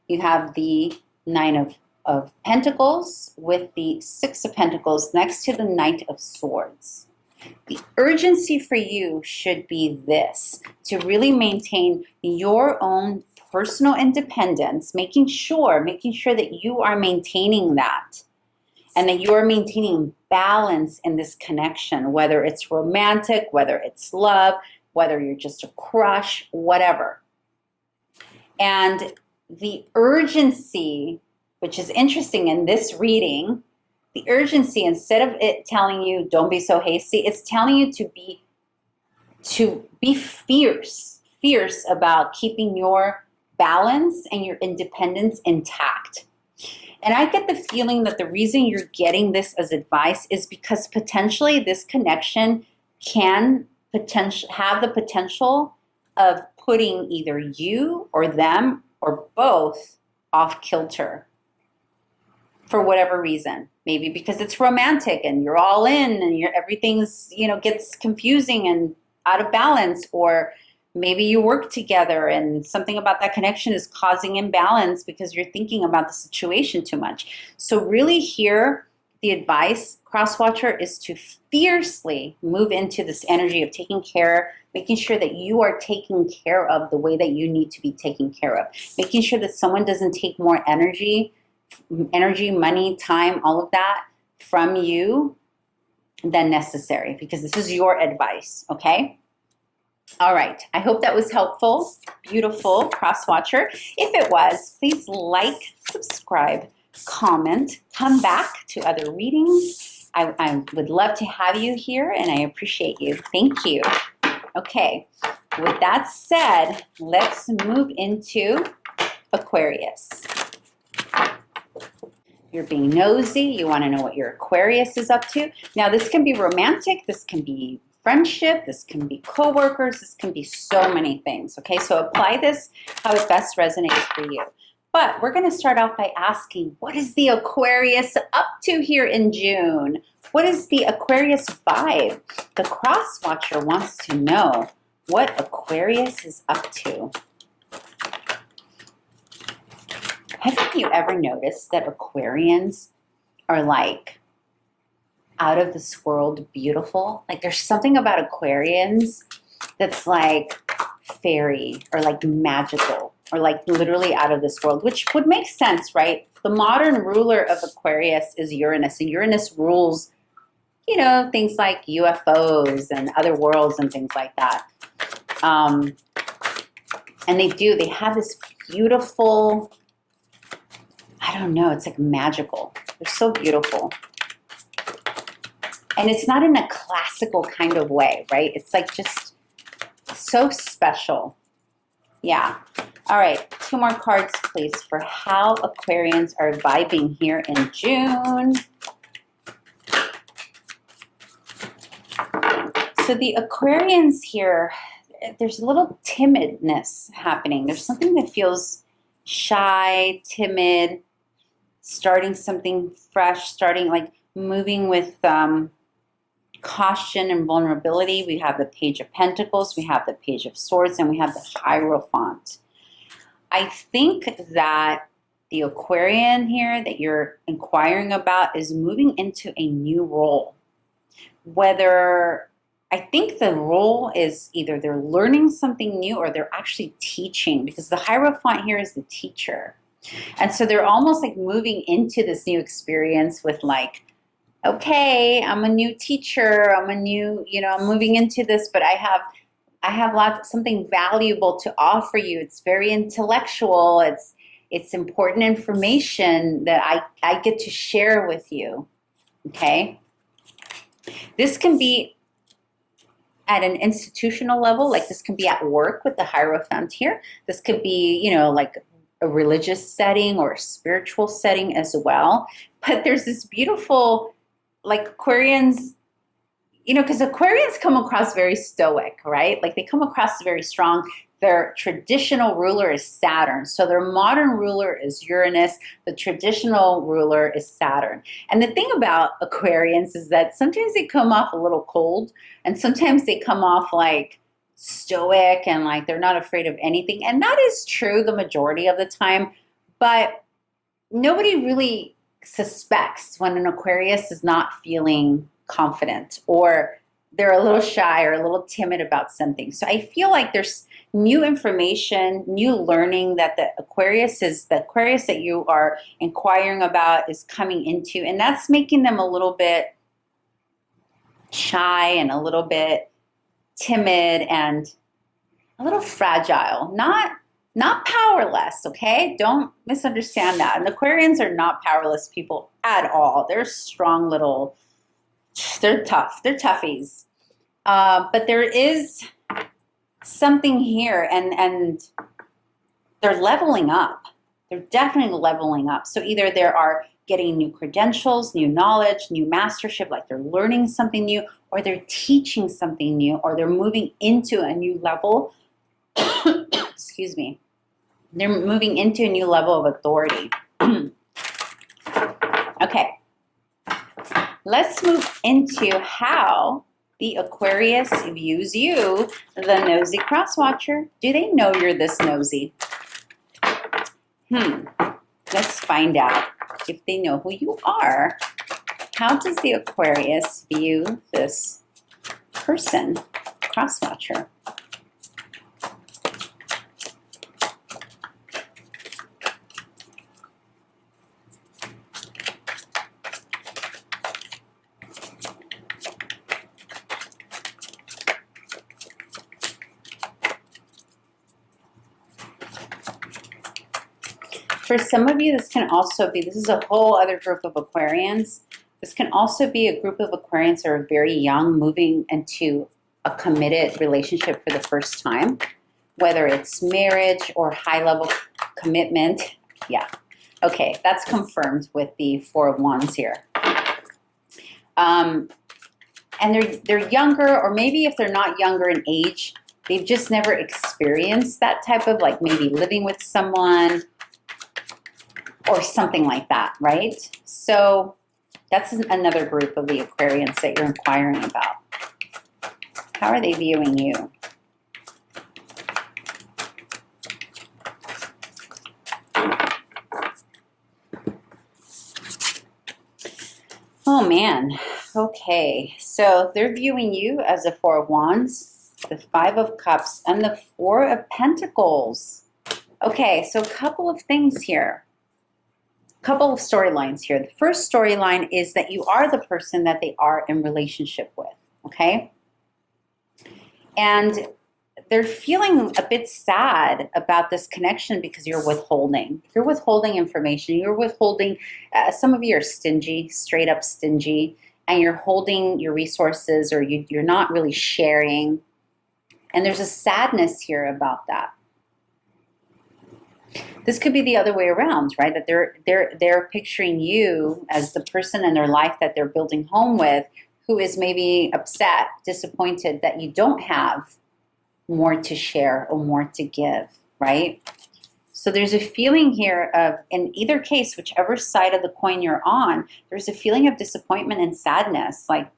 You have the 9 of Pentacles with the 6 of Pentacles next to the Knight of Swords. The urgency for you should be this, to really maintain your own personal independence, making sure that you are maintaining that and that you are maintaining balance in this connection, whether it's romantic, whether it's love, whether you're just a crush, whatever. And the urgency, which is interesting in this reading, the urgency, instead of it telling you don't be so hasty, it's telling you to be fierce about keeping your balance and your independence intact. And I get the feeling that the reason you're getting this as advice is because potentially this connection can have the potential of putting either you or them or both off kilter for whatever reason. Maybe because it's romantic and you're all in and everything's, gets confusing and out of balance, or maybe you work together and something about that connection is causing imbalance because you're thinking about the situation too much. So really here, the advice, Crosswatcher, is to fiercely move into this energy of taking care, making sure that you are taken care of the way that you need to be taken care of, making sure that someone doesn't take more energy, money, time, all of that from you than necessary, because this is your advice, okay? All right, I hope that was helpful. Beautiful, Crosswatcher. If it was, please like, subscribe, comment, come back to other readings. I would love to have you here, and I appreciate you. Thank you. Okay, with that said, let's move into Aquarius. You're being nosy. You want to know what your Aquarius is up to. Now, this can be romantic. This can be friendship. This can be coworkers. This can be so many things. Okay, so apply this how it best resonates for you. But we're going to start off by asking, what is the Aquarius up to here in June? What is the Aquarius vibe? The Crosswatcher wants to know what Aquarius is up to. Haven't you ever noticed that Aquarians are like out of this world beautiful? Like there's something about Aquarians that's like fairy or like magical or like literally out of this world, which would make sense, right? The modern ruler of Aquarius is Uranus, and Uranus rules, you know, things like UFOs and other worlds and things like that. And they have this beautiful, I don't know, it's like magical. They're so beautiful. And it's not in a classical kind of way, right? It's like just so special. Yeah. All right. 2 more cards, please, for how Aquarians are vibing here in June. So the Aquarians here, there's a little timidness happening. There's something that feels shy, timid, starting something fresh, starting like moving with caution and vulnerability. We have the Page of Pentacles, we have the Page of Swords, and we have the Hierophant. I think that the Aquarian here that you're inquiring about is moving into a new role. I think the role is either they're learning something new or they're actually teaching, because the Hierophant here is the teacher. And so they're almost like moving into this new experience with like, okay, I'm a new teacher, I'm a new, I'm moving into this, but I have something valuable to offer you. It's very intellectual. It's important information that I get to share with you. Okay? This can be at an institutional level, like this can be at work with the Hierophant here. This could be, like a religious setting or a spiritual setting as well. But there's this beautiful, like Aquarians, because Aquarians come across very stoic, right? Like they come across very strong. Their traditional ruler is Saturn. So their modern ruler is Uranus. The traditional ruler is Saturn. And the thing about Aquarians is that sometimes they come off a little cold, and sometimes they come off like stoic and like they're not afraid of anything. And that is true the majority of the time, but nobody really suspects when an Aquarius is not feeling confident or they're a little shy or a little timid about something. So I feel like there's new information, new learning that the Aquarius that you are inquiring about is coming into, and that's making them a little bit shy and a little bit timid and a little fragile, not powerless, okay? Don't misunderstand that. And the Aquarians are not powerless people at all. They're strong little, they're tough. They're toughies. But there is something here, and they're leveling up. They're definitely leveling up. So either they are getting new credentials, new knowledge, new mastership, like they're learning something new, or they're teaching something new, or they're moving into a new level. Excuse me. They're moving into a new level of authority. Okay. Let's move into how the Aquarius views you, the nosy Crosswatcher. Do they know you're this nosy? Let's find out if they know who you are. How does the Aquarius view this person, Crosswatcher? For some of you, this can also be, this is a whole other group of Aquarians. This can also be a group of Aquarians that are very young, moving into a committed relationship for the first time, whether it's marriage or high-level commitment. Yeah. Okay, that's confirmed with the Four of Wands here. And they're younger, or maybe if they're not younger in age, they've just never experienced that type of, like, maybe living with someone, or something like that, right? So that's another group of the Aquarians that you're inquiring about. How are they viewing you? Oh man, okay. So they're viewing you as the Four of Wands, the Five of Cups, and the Four of Pentacles. Okay, so a couple of things here. A couple of storylines here. The first storyline is that you are the person that they are in relationship with, okay? And they're feeling a bit sad about this connection because you're withholding. You're withholding information. You're withholding, some of you are stingy, straight up stingy, and you're holding your resources, or you're not really sharing. And there's a sadness here about that. This could be the other way around, right? That they're picturing you as the person in their life that they're building home with, who is maybe upset, disappointed that you don't have more to share or more to give, right? So there's a feeling here of, in either case, whichever side of the coin you're on, there's a feeling of disappointment and sadness, like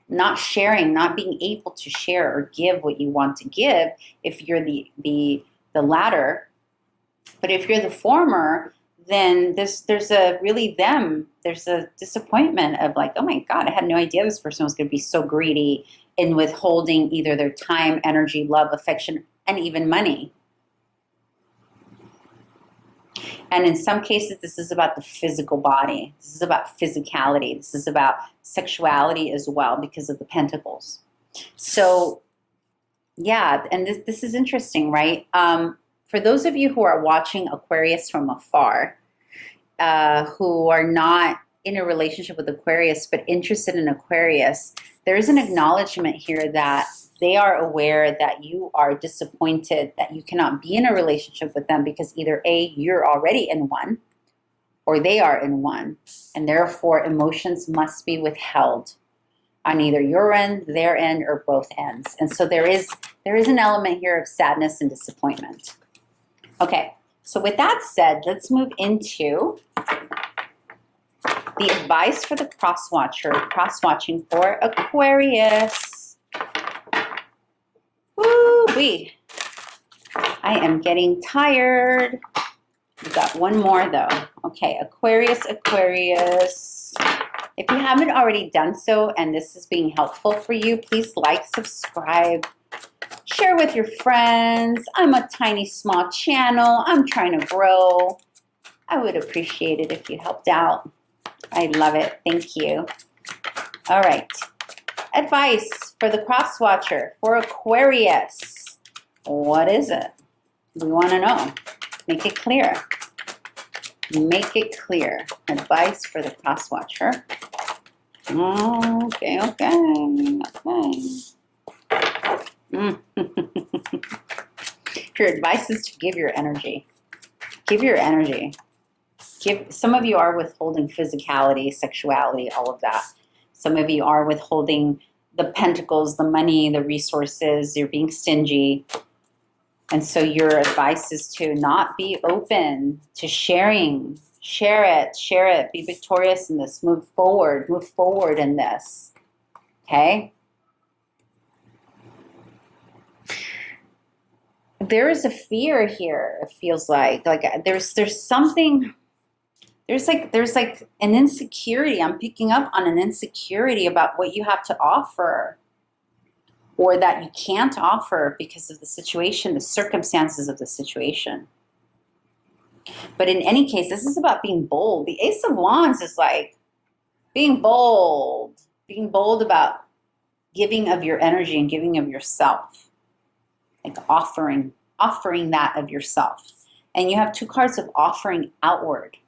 not sharing, not being able to share or give what you want to give if you're the latter. But if you're the former, then there's a disappointment of like, oh my God, I had no idea this person was going to be so greedy in withholding either their time, energy, love, affection, and even money. And in some cases, this is about the physical body. This is about physicality. This is about sexuality as well because of the pentacles. So, yeah, and this is interesting, right? For those of you who are watching Aquarius from afar, who are not in a relationship with Aquarius but interested in Aquarius, there is an acknowledgement here that they are aware that you are disappointed that you cannot be in a relationship with them because either A, you're already in one, or they are in one, and therefore emotions must be withheld on either your end, their end, or both ends. And so there is an element here of sadness and disappointment. Okay, so with that said, let's move into the advice for the crosswatching for Aquarius. Woo-wee. I am getting tired. We've got one more though. Okay, Aquarius. If you haven't already done so and this is being helpful for you, please like, subscribe, share with your friends. I'm a tiny, small channel. I'm trying to grow. I would appreciate it if you helped out. I love it. Thank you. All right. Advice for the Crosswatcher for Aquarius. What is it? We want to know. Make it clear. Make it clear. Advice for the Crosswatcher. Okay. Your advice is to give your energy. Give your energy. Some of you are withholding physicality, sexuality, all of that. Some of you are withholding the pentacles, the money, the resources. You're being stingy. And so your advice is to not be open to sharing. Share it. Be victorious in this. Move forward in this. Okay? There is a fear here, it feels like there's something. There's like an insecurity. I'm picking up on an insecurity about what you have to offer or that you can't offer because of the situation, the circumstances of the situation. But in any case, this is about being bold. The Ace of Wands is like being bold about giving of your energy and giving of yourself, like offering that of yourself. And you have two cards of offering outward.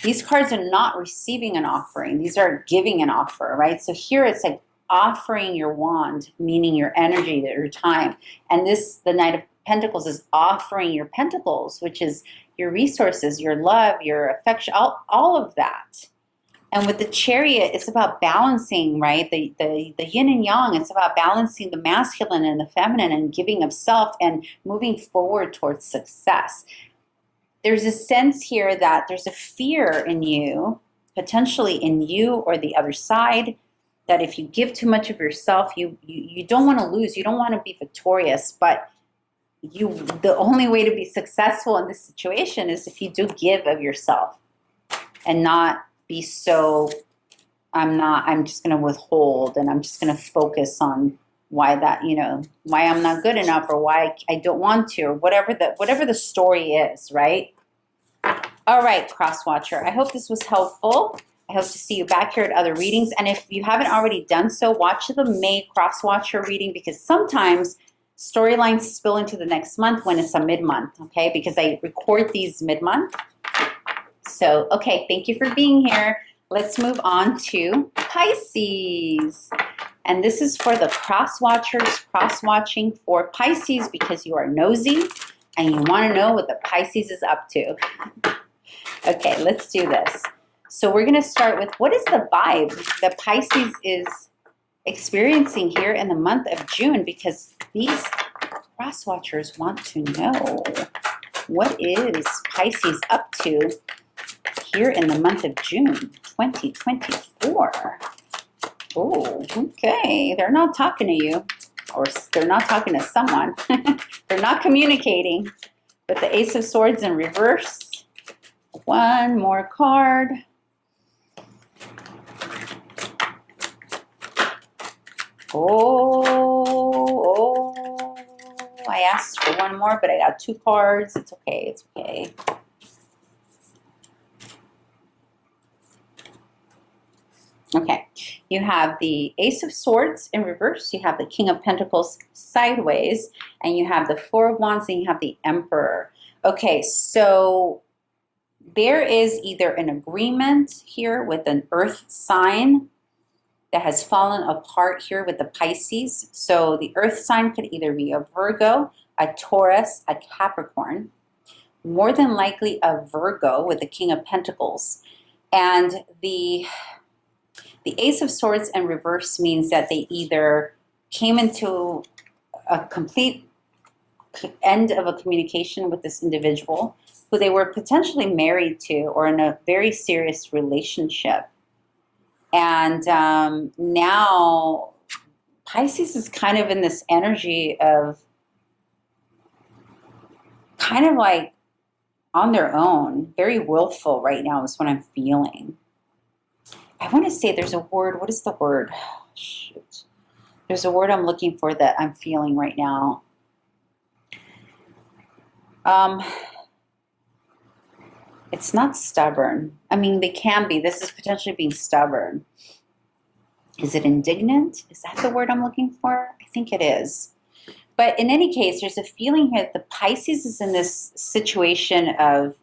These cards are not receiving an offering. These are giving an offer, right? So here it's like offering your wand, meaning your energy, your time. And the Knight of Pentacles is offering your pentacles, which is your resources, your love, your affection, all of that. And with the Chariot, it's about balancing, right? The yin and yang. It's about balancing the masculine and the feminine and giving of self and moving forward towards success. there's a sense here that there's a fear in you, potentially in you or the other side, that if you give too much of yourself, you don't want to lose. You don't want to be victorious, but the only way to be successful in this situation is if you do give of yourself and not be so, I'm just going to withhold and I'm just going to focus on why that, why I'm not good enough or why I don't want to, or whatever the story is, right? All right, Crosswatcher, I hope this was helpful. I hope to see you back here at other readings. And if you haven't already done so, watch the May Crosswatcher reading, because sometimes storylines spill into the next month when it's a mid-month, okay? Because I record these mid-month. So, okay, thank you for being here. Let's move on to Pisces. And this is for the Crosswatchers, cross-watching for Pisces, because you are nosy and you want to know what the Pisces is up to. Okay, let's do this. So we're going to start with, what is the vibe that Pisces is experiencing here in the month of June? Because these Crosswatchers want to know, what is Pisces up to here in the month of June 2024? Oh, okay. They're not talking to you, or they're not talking to someone. They're not communicating. With the Ace of Swords in reverse. One more card. Oh, I asked for one more, but I got two cards. It's okay, it's okay. Okay, you have the Ace of Swords in reverse, you have the King of Pentacles sideways, and you have the Four of Wands, and you have the Emperor. Okay, so there is either an agreement here with an earth sign that has fallen apart here with the Pisces. So the earth sign could either be a Virgo, a Taurus, a Capricorn, more than likely a Virgo with the King of Pentacles. And the Ace of Swords in reverse means that they either came into a complete end of a communication with this individual who they were potentially married to or in a very serious relationship. And now Pisces is kind of in this energy of kind of like on their own, very willful right now is what I'm feeling. I want to say there's a word. What is the word? Shoot. There's a word I'm looking for that I'm feeling right now. It's not stubborn. I mean, they can be. This is potentially being stubborn. Is it indignant? Is that the word I'm looking for? I think it is. But in any case, there's a feeling here that the Pisces is in this situation of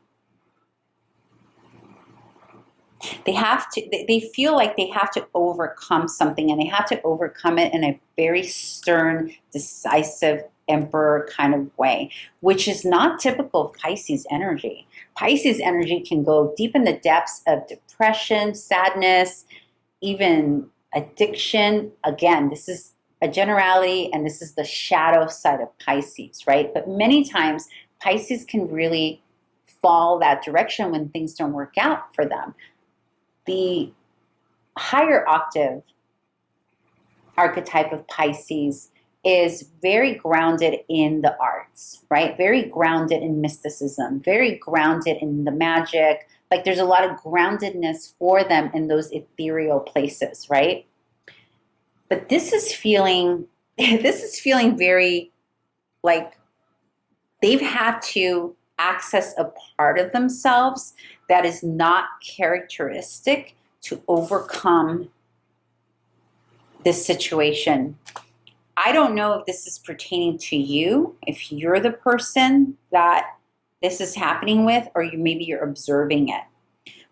they feel like they have to overcome something, and they have to overcome it in a very stern, decisive, emperor kind of way, which is not typical of Pisces energy. Pisces energy can go deep in the depths of depression, sadness, even addiction. Again, this is a generality, and this is the shadow side of Pisces, right? But many times Pisces can really fall that direction when things don't work out for them. The higher octave archetype of Pisces is very grounded in the arts, right? Very grounded in mysticism, very grounded in the magic. Like there's a lot of groundedness for them in those ethereal places, right? But this is feeling very like they've had to access a part of themselves that is not characteristic to overcome this situation. I don't know if this is pertaining to you, if you're the person that this is happening with, or maybe you're observing it.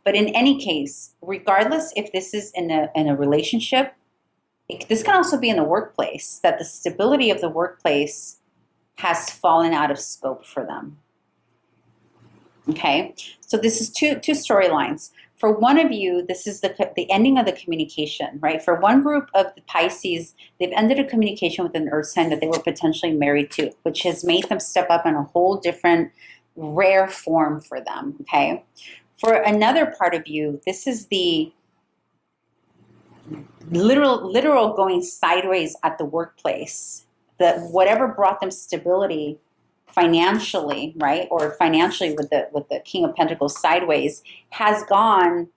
But in any case, regardless if this is in a relationship, this can also be in the workplace, that the stability of the workplace has fallen out of scope for them. Okay, so this is two storylines. For one of you, this is the ending of the communication, right? For one group of the Pisces, they've ended a communication with an earth sign that they were potentially married to, which has made them step up in a whole different rare form for them, okay? For another part of you, this is the literal going sideways at the workplace. That whatever brought them stability financially, right? Or financially with the King of Pentacles sideways has gone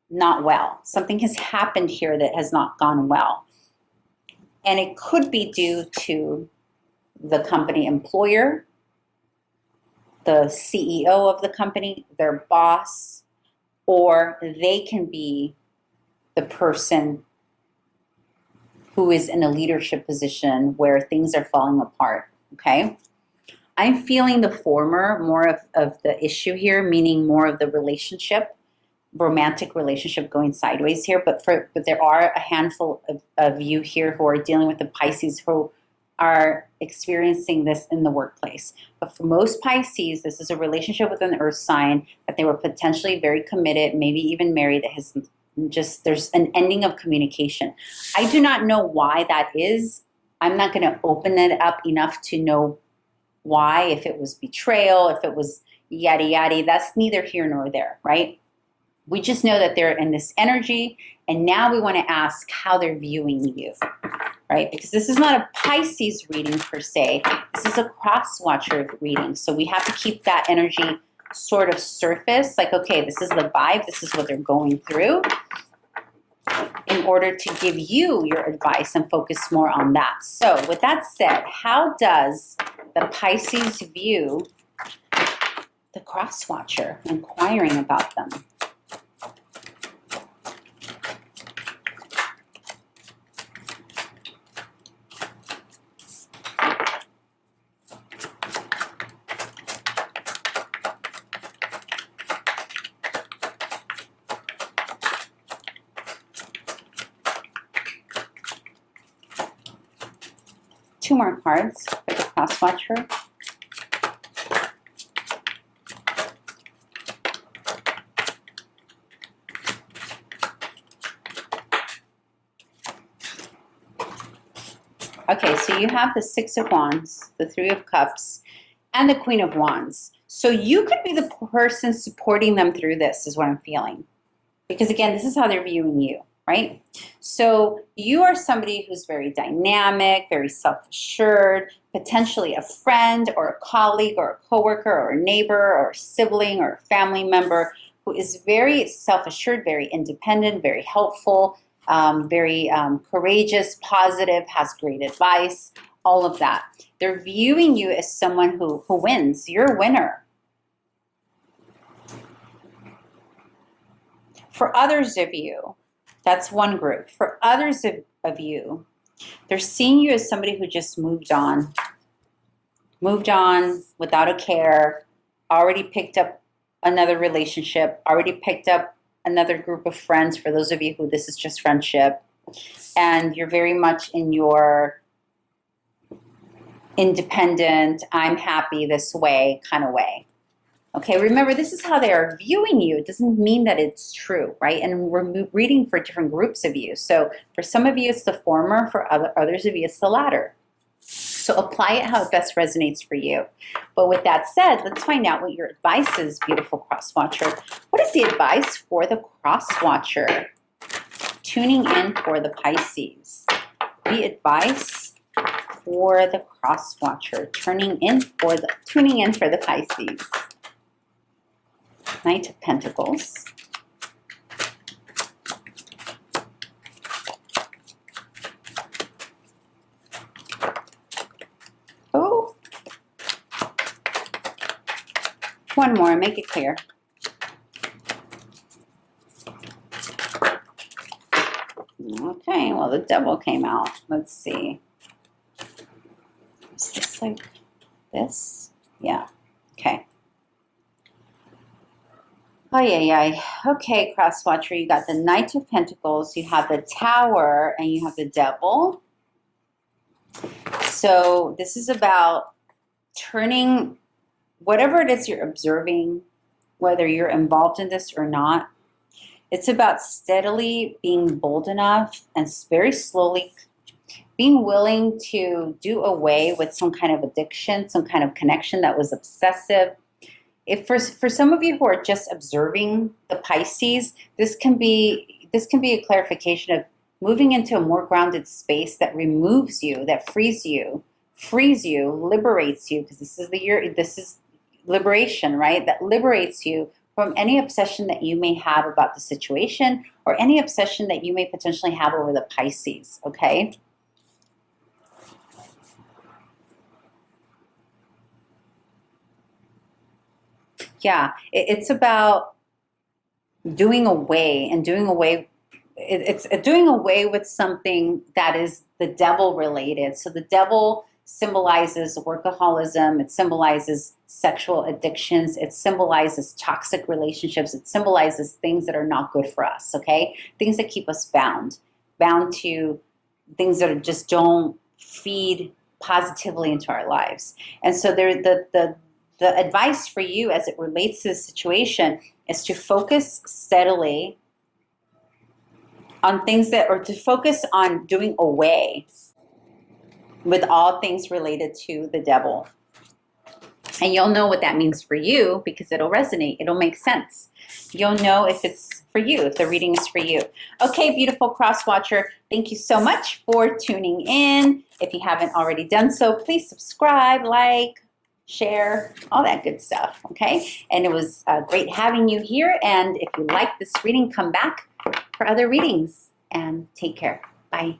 not well. Something has happened here that has not gone well. And it could be due to the company employer, the CEO of the company, their boss, or they can be the person who is in a leadership position where things are falling apart, okay? I'm feeling the former, more of the issue here, meaning more of the relationship, romantic relationship going sideways here. But there are a handful of you here who are dealing with the Pisces who are experiencing this in the workplace. But for most Pisces, this is a relationship with an earth sign that they were potentially very committed, maybe even married, that has just, there's an ending of communication. I do not know why that is. I'm not going to open it up enough to know why, if it was betrayal, if it was yada yada. That's neither here nor there, right? We just know that they're in this energy, and now we want to ask how they're viewing you, right? Because this is not a Pisces reading per se. This is a Crosswatcher reading. So we have to keep that energy sort of surface, like, okay, this is the vibe, this is what they're going through, in order to give you your advice and focus more on that. So with that said, how does the Pisces view the Crosswatcher, inquiring about them? Two more cards for the Crosswatcher. Okay, so you have the Six of Wands, the Three of Cups, and the Queen of Wands. So you could be the person supporting them through this, is what I'm feeling. Because again, this is how they're viewing you, right? So you are somebody who's very dynamic, very self-assured, potentially a friend or a colleague or a coworker or a neighbor or a sibling or a family member who is very self-assured, very independent, very helpful, very courageous, positive, has great advice, all of that. They're viewing you as someone who wins. You're a winner. For others of you, that's one group. For others of you, they're seeing you as somebody who just moved on without a care, already picked up another relationship, already picked up another group of friends, for those of you who this is just friendship, and you're very much in your independent, I'm happy this way kind of way. Okay, remember, this is how they are viewing you. It doesn't mean that it's true, right? And we're reading for different groups of you. So for some of you, it's the former. For others of you, it's the latter. So apply it how it best resonates for you. But with that said, let's find out what your advice is, beautiful Crosswatcher. What is the advice for the Crosswatcher? Tuning in for the Pisces. The advice for the Crosswatcher. Tuning in for the Pisces. Knight of Pentacles. Oh. One more, make it clear. Okay, well, the Devil came out. Let's see. Is this like this? Yeah. Okay. Oh, yeah. Okay, Crosswatcher, you got the Knight of Pentacles, you have the Tower, and you have the Devil. So this is about turning whatever it is you're observing, whether you're involved in this or not. It's about steadily being bold enough and very slowly being willing to do away with some kind of addiction, some kind of connection that was obsessive, if for some of you who are just observing the Pisces, this can be a clarification of moving into a more grounded space that removes you, that frees you, liberates you, because this is the year, this is liberation, right? That liberates you from any obsession that you may have about the situation or any obsession that you may potentially have over the Pisces, okay? Yeah, it's about doing away it's doing away with something that is the devil related. So the devil symbolizes workaholism, it symbolizes sexual addictions, it symbolizes toxic relationships, it symbolizes things that are not good for us, okay? Things that keep us bound to things that just don't feed positively into our lives. And so the advice for you as it relates to the situation is to focus steadily on things that, or to focus on doing away with all things related to the devil. And you'll know what that means for you because it'll resonate. It'll make sense. You'll know if it's for you, if the reading is for you. Okay, beautiful Crosswatcher, thank you so much for tuning in. If you haven't already done so, please subscribe, like, share, all that good stuff, okay? And it was great having you here. And if you like this reading, come back for other readings. And take care. Bye.